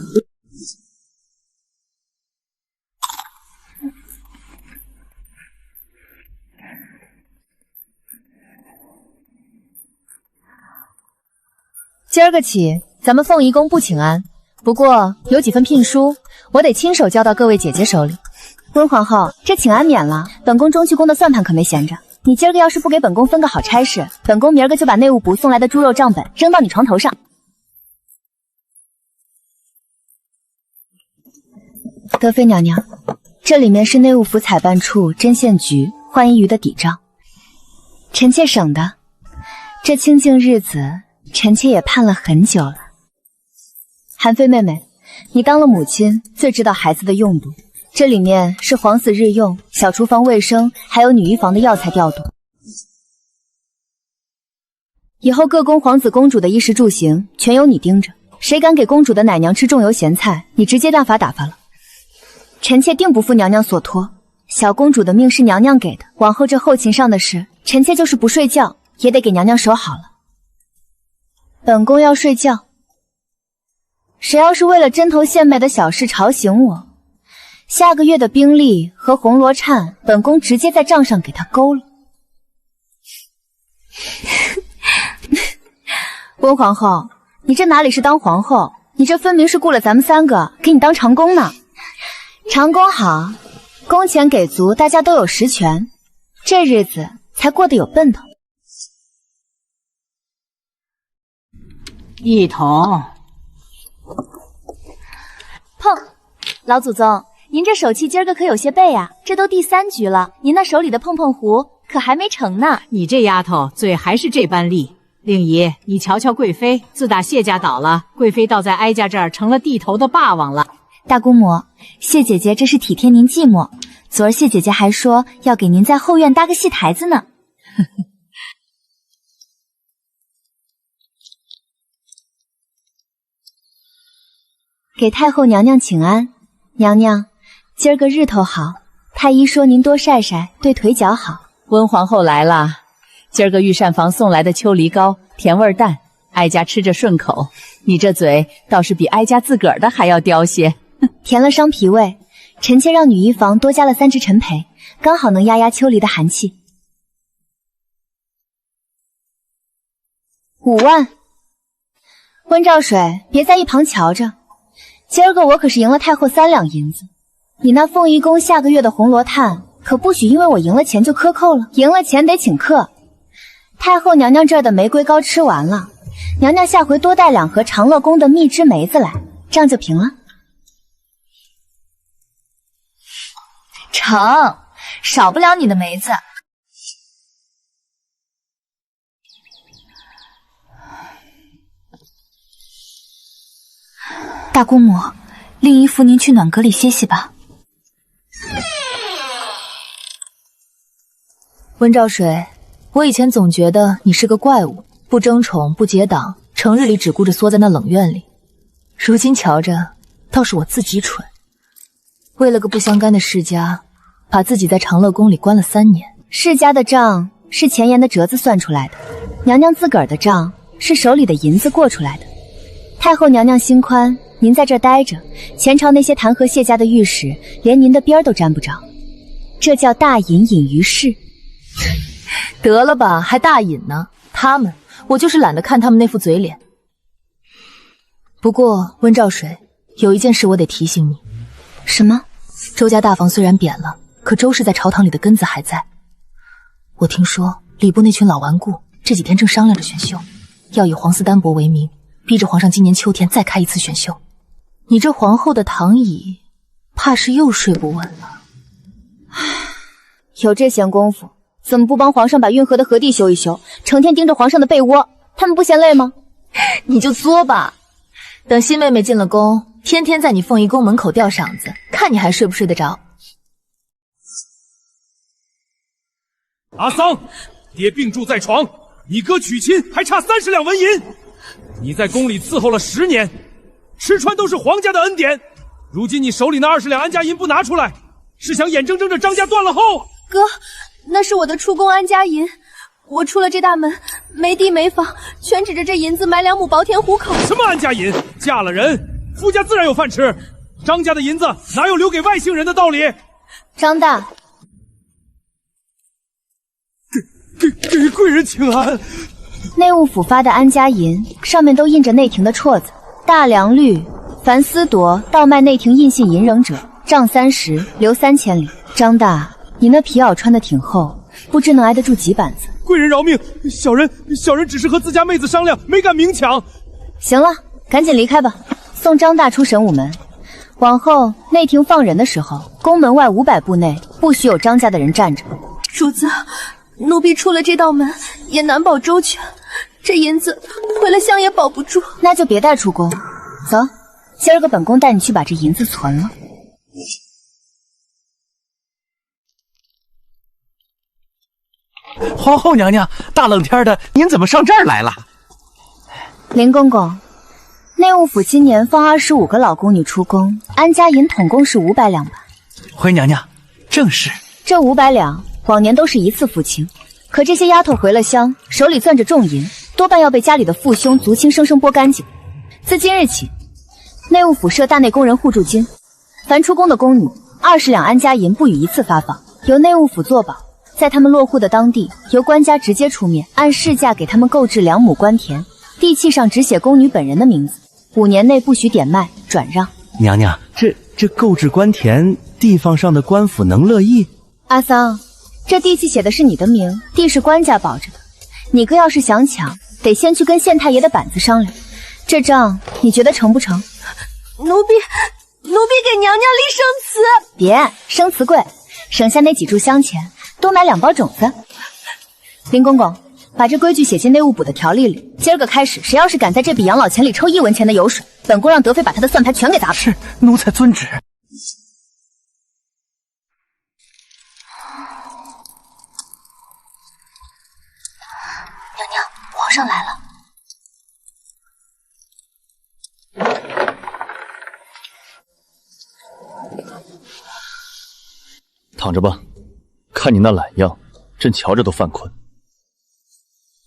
今儿个起，咱们凤仪宫不请安，不过有几份聘书，我得亲手交到各位姐姐手里。温皇后，这请安免了，本宫中去宫的算盘可没闲着。你今儿个要是不给本宫分个好差事，本宫明儿个就把内务部送来的猪肉账本扔到你床头上。德妃娘娘，这里面是内务府采办处针线局换一隅的底账，臣妾省的。这清静日子，臣妾也盼了很久了。韩妃妹妹，你当了母亲，最知道孩子的用度。这里面是皇子日用、小厨房卫生，还有女医房的药材调度。以后各宫皇子公主的衣食住行全由你盯着，谁敢给公主的奶娘吃重油咸菜，你直接大法打发了。臣妾定不负娘娘所托，小公主的命是娘娘给的，往后这后勤上的事，臣妾就是不睡觉也得给娘娘守好了。本宫要睡觉，谁要是为了针头线脉的小事吵醒我，下个月的兵力和红罗刹，本宫直接在账上给他勾了。温皇后，你这哪里是当皇后，你这分明是雇了咱们3个给你当长工呢。长工好，工钱给足，大家都有实权，这日子才过得有奔头。一统，碰，老祖宗，您这手气今儿个可有些背呀，这都第3局了，您那手里的碰碰壶可还没成呢。你这丫头嘴还是这般利。令姨，你瞧瞧贵妃，自打谢家倒了，贵妃倒在哀家这儿成了地头的霸王了。大姑母，谢姐姐这是体贴您寂寞，昨儿谢姐姐还说要给您在后院搭个戏台子呢。给太后娘娘请安，娘娘，今儿个日头好，太医说您多晒晒，对腿脚好。温皇后来了，今儿个御膳房送来的秋梨糕，甜味淡，哀家吃着顺口。你这嘴倒是比哀家自个儿的还要刁些，甜了伤脾胃。臣妾让女医房多加了3支陈培，刚好能压压秋梨的寒气。5万，温兆水，别在一旁瞧着。今儿个我可是赢了太后3两银子，你那凤仪宫下个月的红罗炭可不许因为我赢了钱就克扣了，赢了钱得请客。太后娘娘这儿的玫瑰糕吃完了，娘娘下回多带2盒长乐宫的蜜汁梅子来，这样就平了。成，少不了你的梅子。大姑母，令姨扶您去暖阁里歇息吧。温兆水，我以前总觉得你是个怪物，不争宠，不结党，成日里只顾着缩在那冷院里。如今瞧着，倒是我自己蠢，为了个不相干的世家，把自己在长乐宫里关了3年。世家的账是前言的折子算出来的，娘娘自个儿的账是手里的银子过出来的。太后娘娘心宽，您在这儿待着，前朝那些弹劾谢家的御史，连您的边儿都沾不着。这叫大隐隐于市。得了吧，还大隐呢？他们，我就是懒得看他们那副嘴脸。不过温兆水，有一件事我得提醒你。什么？周家大房虽然贬了，可周氏在朝堂里的根子还在。我听说礼部那群老顽固这几天正商量着选秀，要以皇嗣单薄为名，逼着皇上今年秋天再开一次选秀。你这皇后的躺椅，怕是又睡不稳了。有这闲工夫，怎么不帮皇上把运河的河堤修一修？成天盯着皇上的被窝，他们不嫌累吗？你就作吧，等新妹妹进了宫，天天在你凤仪宫门口吊嗓子，看你还睡不睡得着。阿桑，爹病住在床，你哥娶亲还差30两纹银。你在宫里伺候了10年，吃穿都是皇家的恩典。如今你手里那20两安家银不拿出来，是想眼睁睁着张家断了后？哥，那是我的出宫安家银，我出了这大门，没地没房，全指着这银子买2亩薄田糊口。什么安家银？嫁了人，夫家自然有饭吃。张家的银子哪有留给外姓人的道理？张大，给贵人请安。内务府发的安家银上面都印着内廷的戳子，大良律：凡私夺、盗卖内廷印信银扔者，杖30，留3000里。张大，你那皮袄穿得挺厚，不知能挨得住几板子。贵人饶命，小人只是和自家妹子商量，没敢明抢。行了，赶紧离开吧，送张大出神武门。往后内廷放人的时候，宫门外500步内不许有张家的人站着。主子，奴婢出了这道门也难保周全，这银子回了乡也保不住。那就别带出宫，走，今儿个本宫带你去把这银子存了。皇后娘娘，大冷天的，您怎么上这儿来了？林公公，内务府今年放25个老宫女出宫，安家银统共是500两吧？回娘娘，正是。这500两往年都是一次付清，可这些丫头回了乡，手里攥着重银，多半要被家里的父兄族亲生生剥干净。自今日起，内务府设大内宫人互助金，凡出宫的宫女20两安家银不予一次发放，由内务府作保，在他们落户的当地，由官家直接出面，按市价给他们购置2亩官田，地契上只写宫女本人的名字，5年内不许点卖转让。娘娘，这购置官田，地方上的官府能乐意？阿桑，这地契写的是你的名，地是官家保着的，你哥要是想抢，得先去跟县太爷的板子商量。这账你觉得成不成？奴婢给娘娘立生祠。别，生祠贵，省下那几炷香钱，多买2包种子。林公公，把这规矩写进内务补的条例里，今儿个开始，谁要是敢在这笔养老钱里抽1文钱的油水，本宫让德妃把他的算盘全给砸了。是，奴才遵旨。娘娘，皇上来了。躺着吧，看你那懒样，朕瞧着都犯困。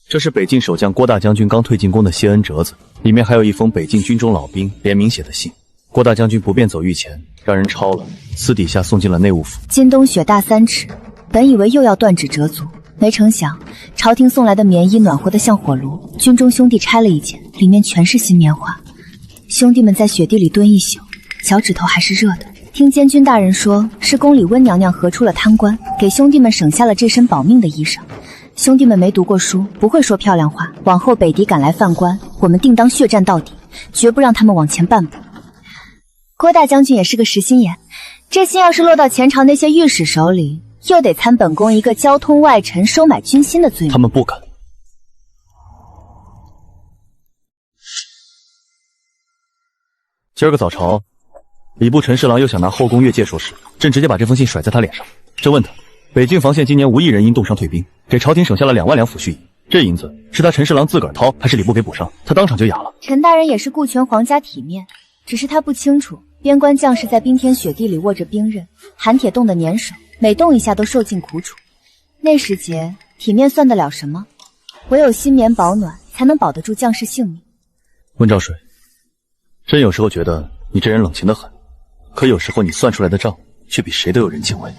这是北境守将郭大将军刚退进宫的谢恩折子，里面还有一封北境军中老兵联名写的信。郭大将军不便走御前，让人抄了，私底下送进了内务府。今冬雪大3尺，本以为又要断指折足，没成想朝廷送来的棉衣暖和的像火炉。军中兄弟拆了一件，里面全是新棉花。兄弟们在雪地里蹲一宿，脚趾头还是热的。听监军大人说，是宫里温娘娘合出了贪官，给兄弟们省下了这身保命的衣裳。兄弟们没读过书，不会说漂亮话，往后北狄赶来犯官，我们定当血战到底，绝不让他们往前半步。郭大将军也是个实心眼，这信要是落到前朝那些御史手里，又得参本宫一个交通外臣收买军心的罪名。他们不敢。今儿个早朝，礼部陈侍郎又想拿后宫越界说事，朕直接把这封信甩在他脸上。朕问他，北境防线今年无一人因冻伤退兵，给朝廷省下了2万两抚恤银，这银子是他陈侍郎自个儿掏，还是礼部给补上？他当场就哑了。陈大人也是顾全皇家体面，只是他不清楚，边关将士在冰天雪地里握着兵刃，寒铁冻得粘手，每动一下都受尽苦楚。那时节，体面算得了什么？唯有新棉保暖，才能保得住将士性命。温兆水，朕有时候觉得你这人冷情得很，可有时候你算出来的账却比谁都有人情味。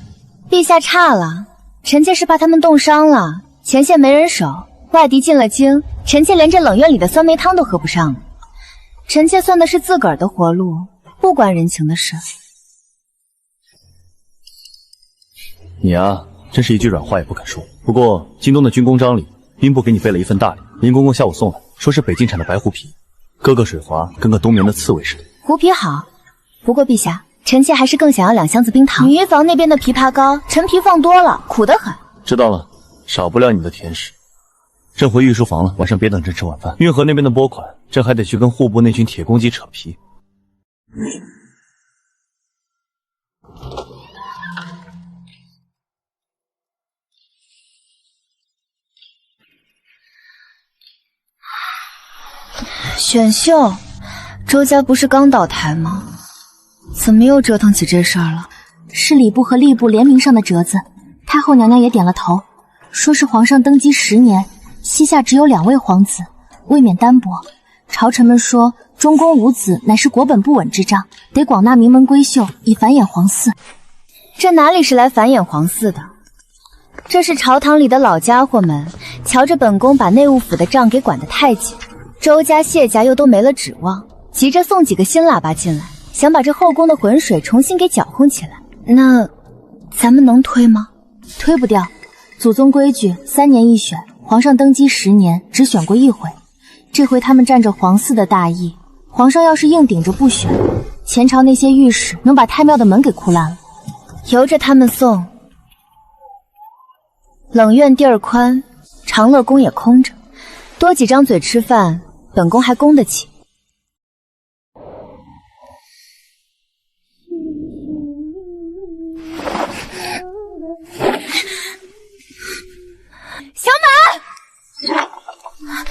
陛下差了，臣妾是怕他们冻伤了，前线没人守，外敌进了京，臣妾连这冷院里的酸梅汤都喝不上了。臣妾算的是自个儿的活路，不关人情的事。你啊，真是一句软话也不肯说。不过京东的军功章里，兵部给你备了一份大礼，林公公下午送来，说是北京产的白狐皮，个个水滑，跟个冬眠的刺猬似的。狐皮好，不过陛下，臣妾还是更想要2箱子冰糖。女医房那边的枇杷膏，陈皮放多了，苦得很。知道了，少不了你的甜食。朕回御书房了，晚上别等朕吃晚饭。运河那边的拨款，朕还得去跟户部那群铁公鸡扯皮。选秀，周家不是刚倒台吗？怎么又折腾起这事儿了？是礼部和吏部联名上的折子，太后娘娘也点了头，说是皇上登基10年，膝下只有2位皇子，未免单薄。朝臣们说，中宫无子乃是国本不稳之兆，得广纳名门闺秀，以繁衍皇嗣。这哪里是来繁衍皇嗣的？这是朝堂里的老家伙们瞧着本宫把内务府的账给管得太紧，周家谢家又都没了指望，急着送几个新喇叭进来，想把这后宫的浑水重新给搅和起来。那咱们能推吗？推不掉，祖宗规矩3年1选，皇上登基10年只选过1回，这回他们占着皇嗣的大义，皇上要是硬顶着不选，前朝那些御史能把太庙的门给哭烂了。由着他们送。冷院地儿宽，长乐宫也空着，多几张嘴吃饭，本宫还供得起。小满，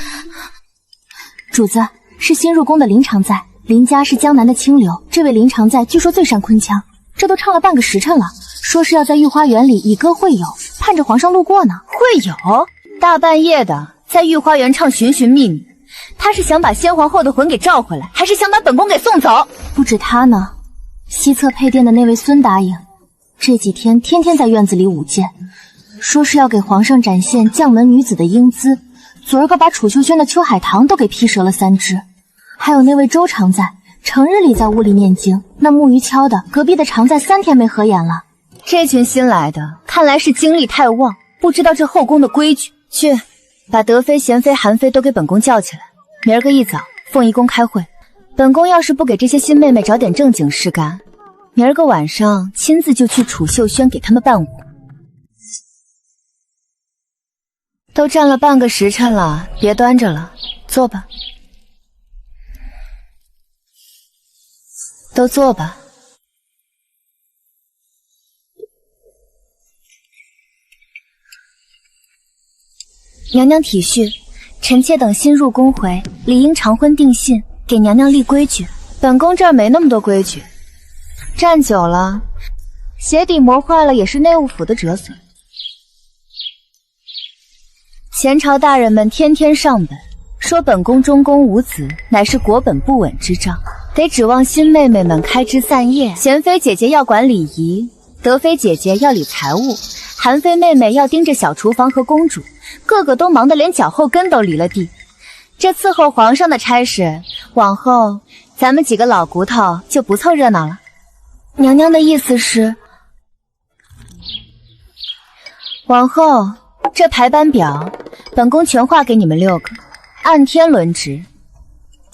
主子，是新入宫的林常在，林家是江南的清流，这位林常在据说最善昆腔，这都唱了半个时辰了，说是要在御花园里以歌会友，盼着皇上路过呢。会友？大半夜的在御花园唱寻寻觅觅，他是想把先皇后的魂给召回来，还是想把本宫给送走？不止他呢，西侧配殿的那位孙答应，这几天天天在院子里舞剑，说是要给皇上展现将门女子的英姿，昨儿个把楚秀轩的秋海棠都给劈折了3只。还有那位周常在，成日里在屋里念经，那木鱼敲的，隔壁的常在3天没合眼了。这群新来的看来是精力太旺，不知道这后宫的规矩。去，把德妃、贤妃、韩妃都给本宫叫起来，明儿个一早凤仪宫开会。本宫要是不给这些新妹妹找点正经事干，明儿个晚上亲自就去楚秀轩给他们伴舞。都站了半个时辰了，别端着了，坐吧。都坐吧。娘娘体恤，臣妾等新入宫回，理应长婚定信，给娘娘立规矩。本宫这儿没那么多规矩，站久了，鞋底磨坏了也是内务府的折损。前朝大人们天天上本，说本宫中宫无子，乃是国本不稳之兆，得指望新妹妹们开枝散叶。贤妃姐姐要管礼仪，德妃姐姐要理财务，韩妃妹妹要盯着小厨房和公主，个个都忙得连脚后跟都离了地。这伺候皇上的差事，往后咱们几个老骨头就不凑热闹了。娘娘的意思是，往后这排班表，本宫全划给你们6个，按天轮值。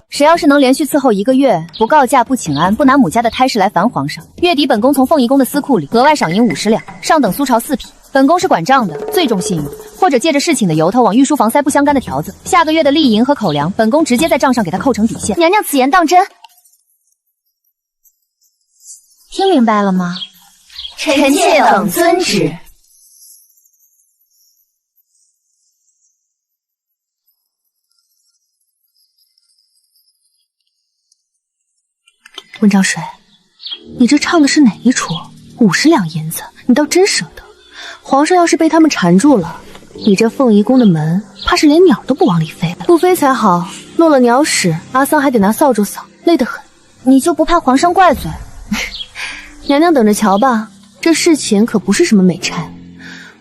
谁要是能连续伺候1个月，不告假不请安，不拿母家的胎事来烦皇上，月底本宫从凤仪宫的司库里额外赏银50两，上等苏朝4匹。本宫是管账的，最重信誉，或者借着侍寝的由头往御书房塞不相干的条子。下个月的例银和口粮，本宫直接在账上给他扣成底线。娘娘此言当真？听明白了吗？臣妾等遵旨。温兆水，你这唱的是哪一出？50两银子，你倒真舍得。皇上要是被他们缠住了，你这凤仪宫的门怕是连鸟都不往里飞了。不飞才好，落了鸟屎，阿桑还得拿扫帚扫，累得很。你就不怕皇上怪罪？娘娘等着瞧吧，这事情可不是什么美差。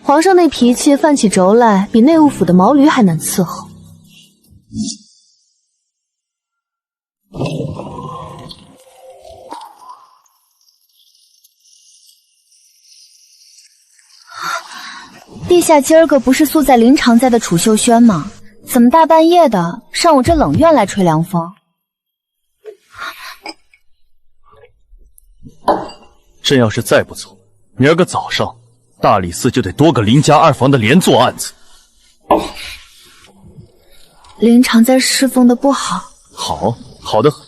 皇上那脾气犯起轴来，比内务府的毛驴还难伺候。陛下今儿个不是宿在林常在的储秀轩吗？怎么大半夜的上我这冷院来吹凉风？朕要是再不走，明儿个早上大理寺就得多个林家二房的连坐案子。林常在侍奉的不好，好得很。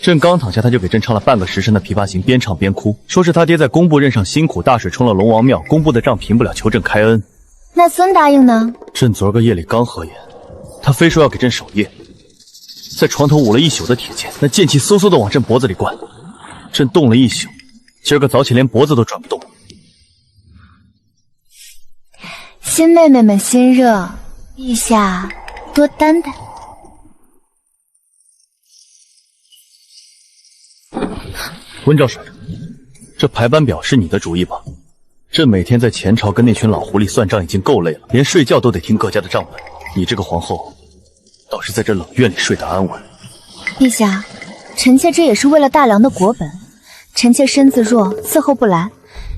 朕刚躺下，他就给朕唱了半个时辰的《琵琶行》，边唱边哭，说是他爹在工部任上辛苦，大水冲了龙王庙，工部的账平不了，求朕开恩。那孙答应呢？朕昨儿个夜里刚合眼，他非说要给朕守夜，在床头舞了一宿的铁剑，那剑气嗖嗖的往朕脖子里灌，朕冻了一宿，今儿个早起连脖子都转不动。新妹妹们心热，陛下多担待。温兆水，这排班表是你的主意吧？朕每天在前朝跟那群老狐狸算账已经够累了，连睡觉都得听各家的账本。你这个皇后，倒是在这冷院里睡得安稳。陛下，臣妾这也是为了大梁的国本。臣妾身子弱，伺候不来。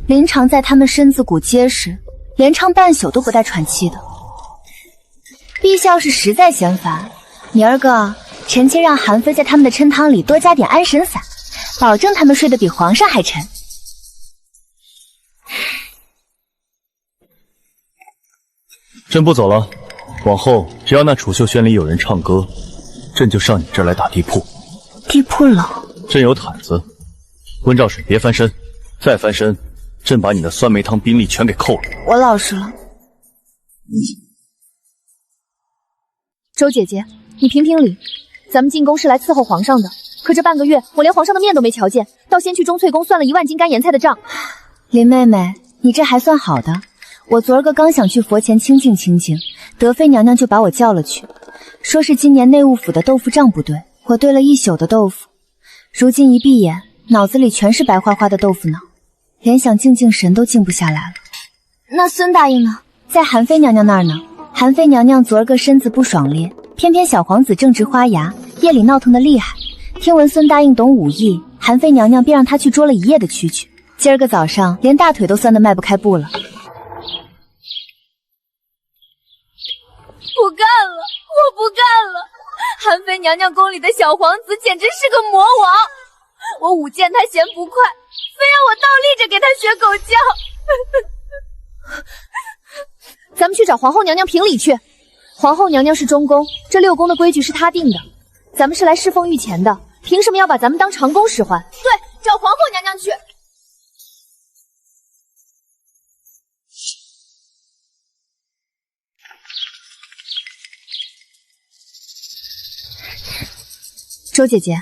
林常在他们身子骨结实，连唱半宿都不带喘气的。陛下要是实在嫌烦，明儿个臣妾让韩妃在他们的参汤里多加点安神散，保证他们睡得比皇上还沉。朕不走了，往后只要那储秀轩里有人唱歌，朕就上你这儿来打地铺。地铺冷，朕有毯子。温兆水，别翻身，再翻身，朕把你的酸梅汤兵力全给扣了。我老实了。周姐姐，你评评理，咱们进宫是来伺候皇上的，可这半个月我连皇上的面都没瞧见，倒先去钟粹宫算了1万斤干盐菜的账。林妹妹，你这还算好的。我昨儿个刚想去佛前清静清静，德妃娘娘就把我叫了去，说是今年内务府的豆腐账不对，我兑了一宿的豆腐，如今一闭眼，脑子里全是白花花的豆腐脑，连想静静神都静不下来了。那孙答应呢？在韩妃娘娘那儿呢。韩妃娘娘昨儿个身子不爽烈，偏偏小皇子正值花牙，夜里闹腾的厉害。听闻孙答应懂武艺，韩妃娘娘便让他去捉了一夜的蛐蛐，今儿个早上连大腿都酸得迈不开步了。不干了，我不干了！韩妃娘娘宫里的小皇子简直是个魔王，我舞剑他嫌不快，非让我倒立着给他学狗叫。咱们去找皇后娘娘评理去。皇后娘娘是中宫，这6宫的规矩是她定的，咱们是来侍奉御前的，凭什么要把咱们当长工使唤？对，找皇后娘娘去。周姐姐，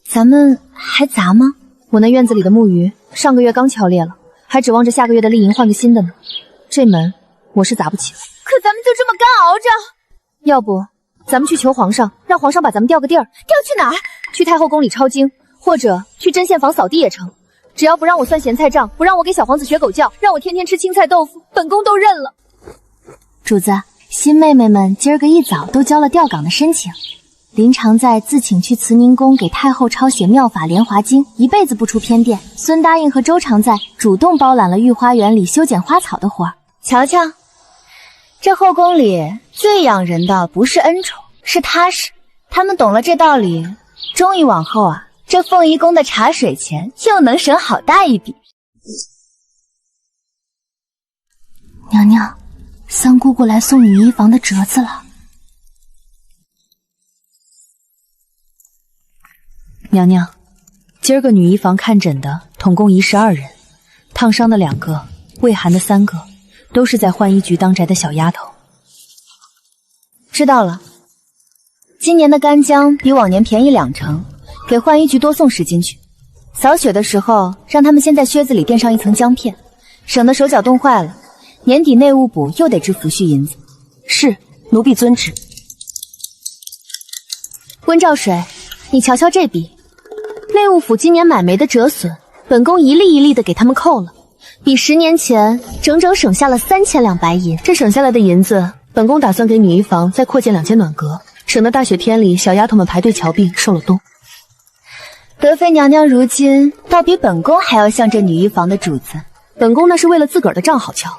咱们还砸吗？我那院子里的木鱼上个月刚敲裂了，还指望着下个月的利银换个新的呢。这门我是砸不起了。可咱们就这么干熬着？要不咱们去求皇上，让皇上把咱们调个地儿。调去哪儿？去太后宫里抄经，或者去针线房扫地也成。只要不让我算咸菜账，不让我给小皇子学狗叫，让我天天吃青菜豆腐，本宫都认了。主子，新妹妹们今儿个一早都交了调岗的申请。林常在自请去慈宁宫给太后抄写妙法莲华经，一辈子不出偏殿。孙答应和周常在主动包揽了御花园里修剪花草的活儿。瞧瞧，这后宫里最养人的不是恩宠，是踏实。他们懂了这道理，终于往后啊，这凤仪宫的茶水钱又能省好大一笔。娘娘，三姑姑来送女医房的折子了。娘娘，今儿个女医房看诊的统共12人，烫伤的2个，胃寒的3个，都是在浣衣局当宅的小丫头。知道了，今年的干姜比往年便宜2成，给浣衣局多送10斤去。扫雪的时候，让他们先在靴子里垫上一层姜片，省得手脚冻坏了。年底内务补又得支抚恤银子。是，奴婢遵旨。温兆水，你瞧瞧这笔。内内务府今年买煤的折损，本宫一粒一粒的给他们扣了，比10年前整整省下了3000两白银。这省下来的银子，本宫打算给女医房再扩建2间暖阁，省得大雪天里小丫头们排队瞧病受了冻。德妃娘娘如今倒比本宫还要像这女医房的主子。本宫那是为了自个儿的账好瞧，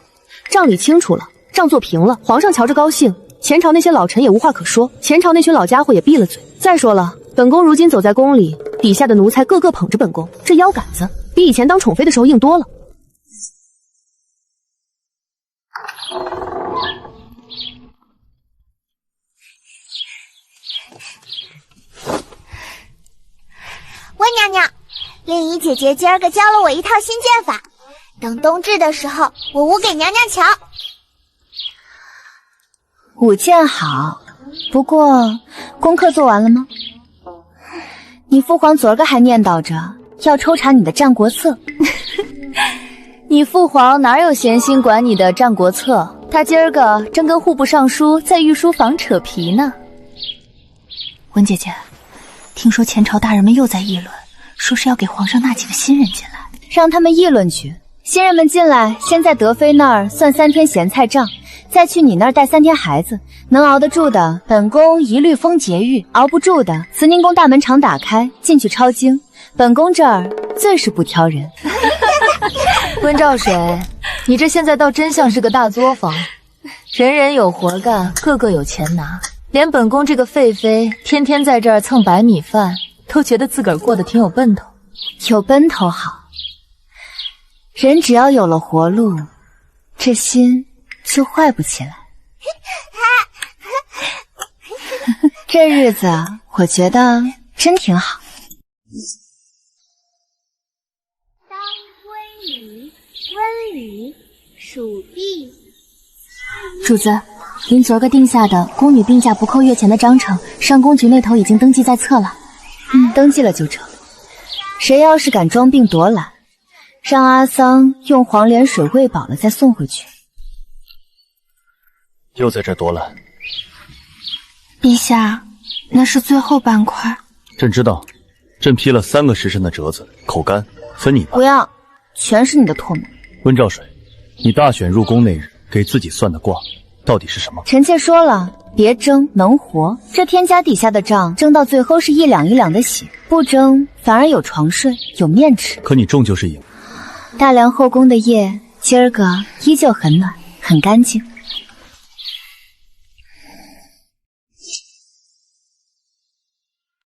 账理清楚了，账做平了，皇上瞧着高兴，前朝那些老臣也无话可说，前朝那群老家伙也闭了嘴。再说了，本宫如今走在宫里，底下的奴才个个捧着本宫，这腰杆子比以前当宠妃的时候硬多了。温娘娘，令仪姐姐今儿个教了我一套新剑法，等冬至的时候我舞给娘娘瞧。舞剑好，不过功课做完了吗？你父皇昨儿个还念叨着要抽查你的战国策。你父皇哪有闲心管你的战国策？他今儿个正跟户部尚书在御书房扯皮呢。温姐姐，听说前朝大人们又在议论，说是要给皇上纳几个新人进来，让他们议论去。新人们进来，先在德妃那儿算3天咸菜账，再去你那儿带3天孩子。能熬得住的，本宫一律封节狱；熬不住的，慈宁宫大门常打开，进去抄经。本宫这儿最是不挑人。温兆水，你这现在倒真像是个大作坊，人人有活干，个个有钱拿，连本宫这个废妃天天在这儿蹭白米饭，都觉得自个儿过得挺有奔头。有奔头好，人只要有了活路，这心就坏不起来。这日子我觉得真挺好。当归米，温里属地。主子，您昨个定下的宫女病假不扣月钱的章程，上宫局那头已经登记在册了。登记了就成。谁要是敢装病夺懒，让阿桑用黄连水喂饱了再送回去。又在这夺懒。陛下，那是最后半块。朕知道，朕批了3个时辰的折子，口干，分你吧。不要，全是你的唾沫。温兆水，你大选入宫那日给自己算的卦，到底是什么？臣妾说了，别争，能活。这天家底下的账，争到最后是1两1两的血，不争反而有床睡，有面吃。可你终究是赢。大梁后宫的夜，今儿个依旧很暖，很干净。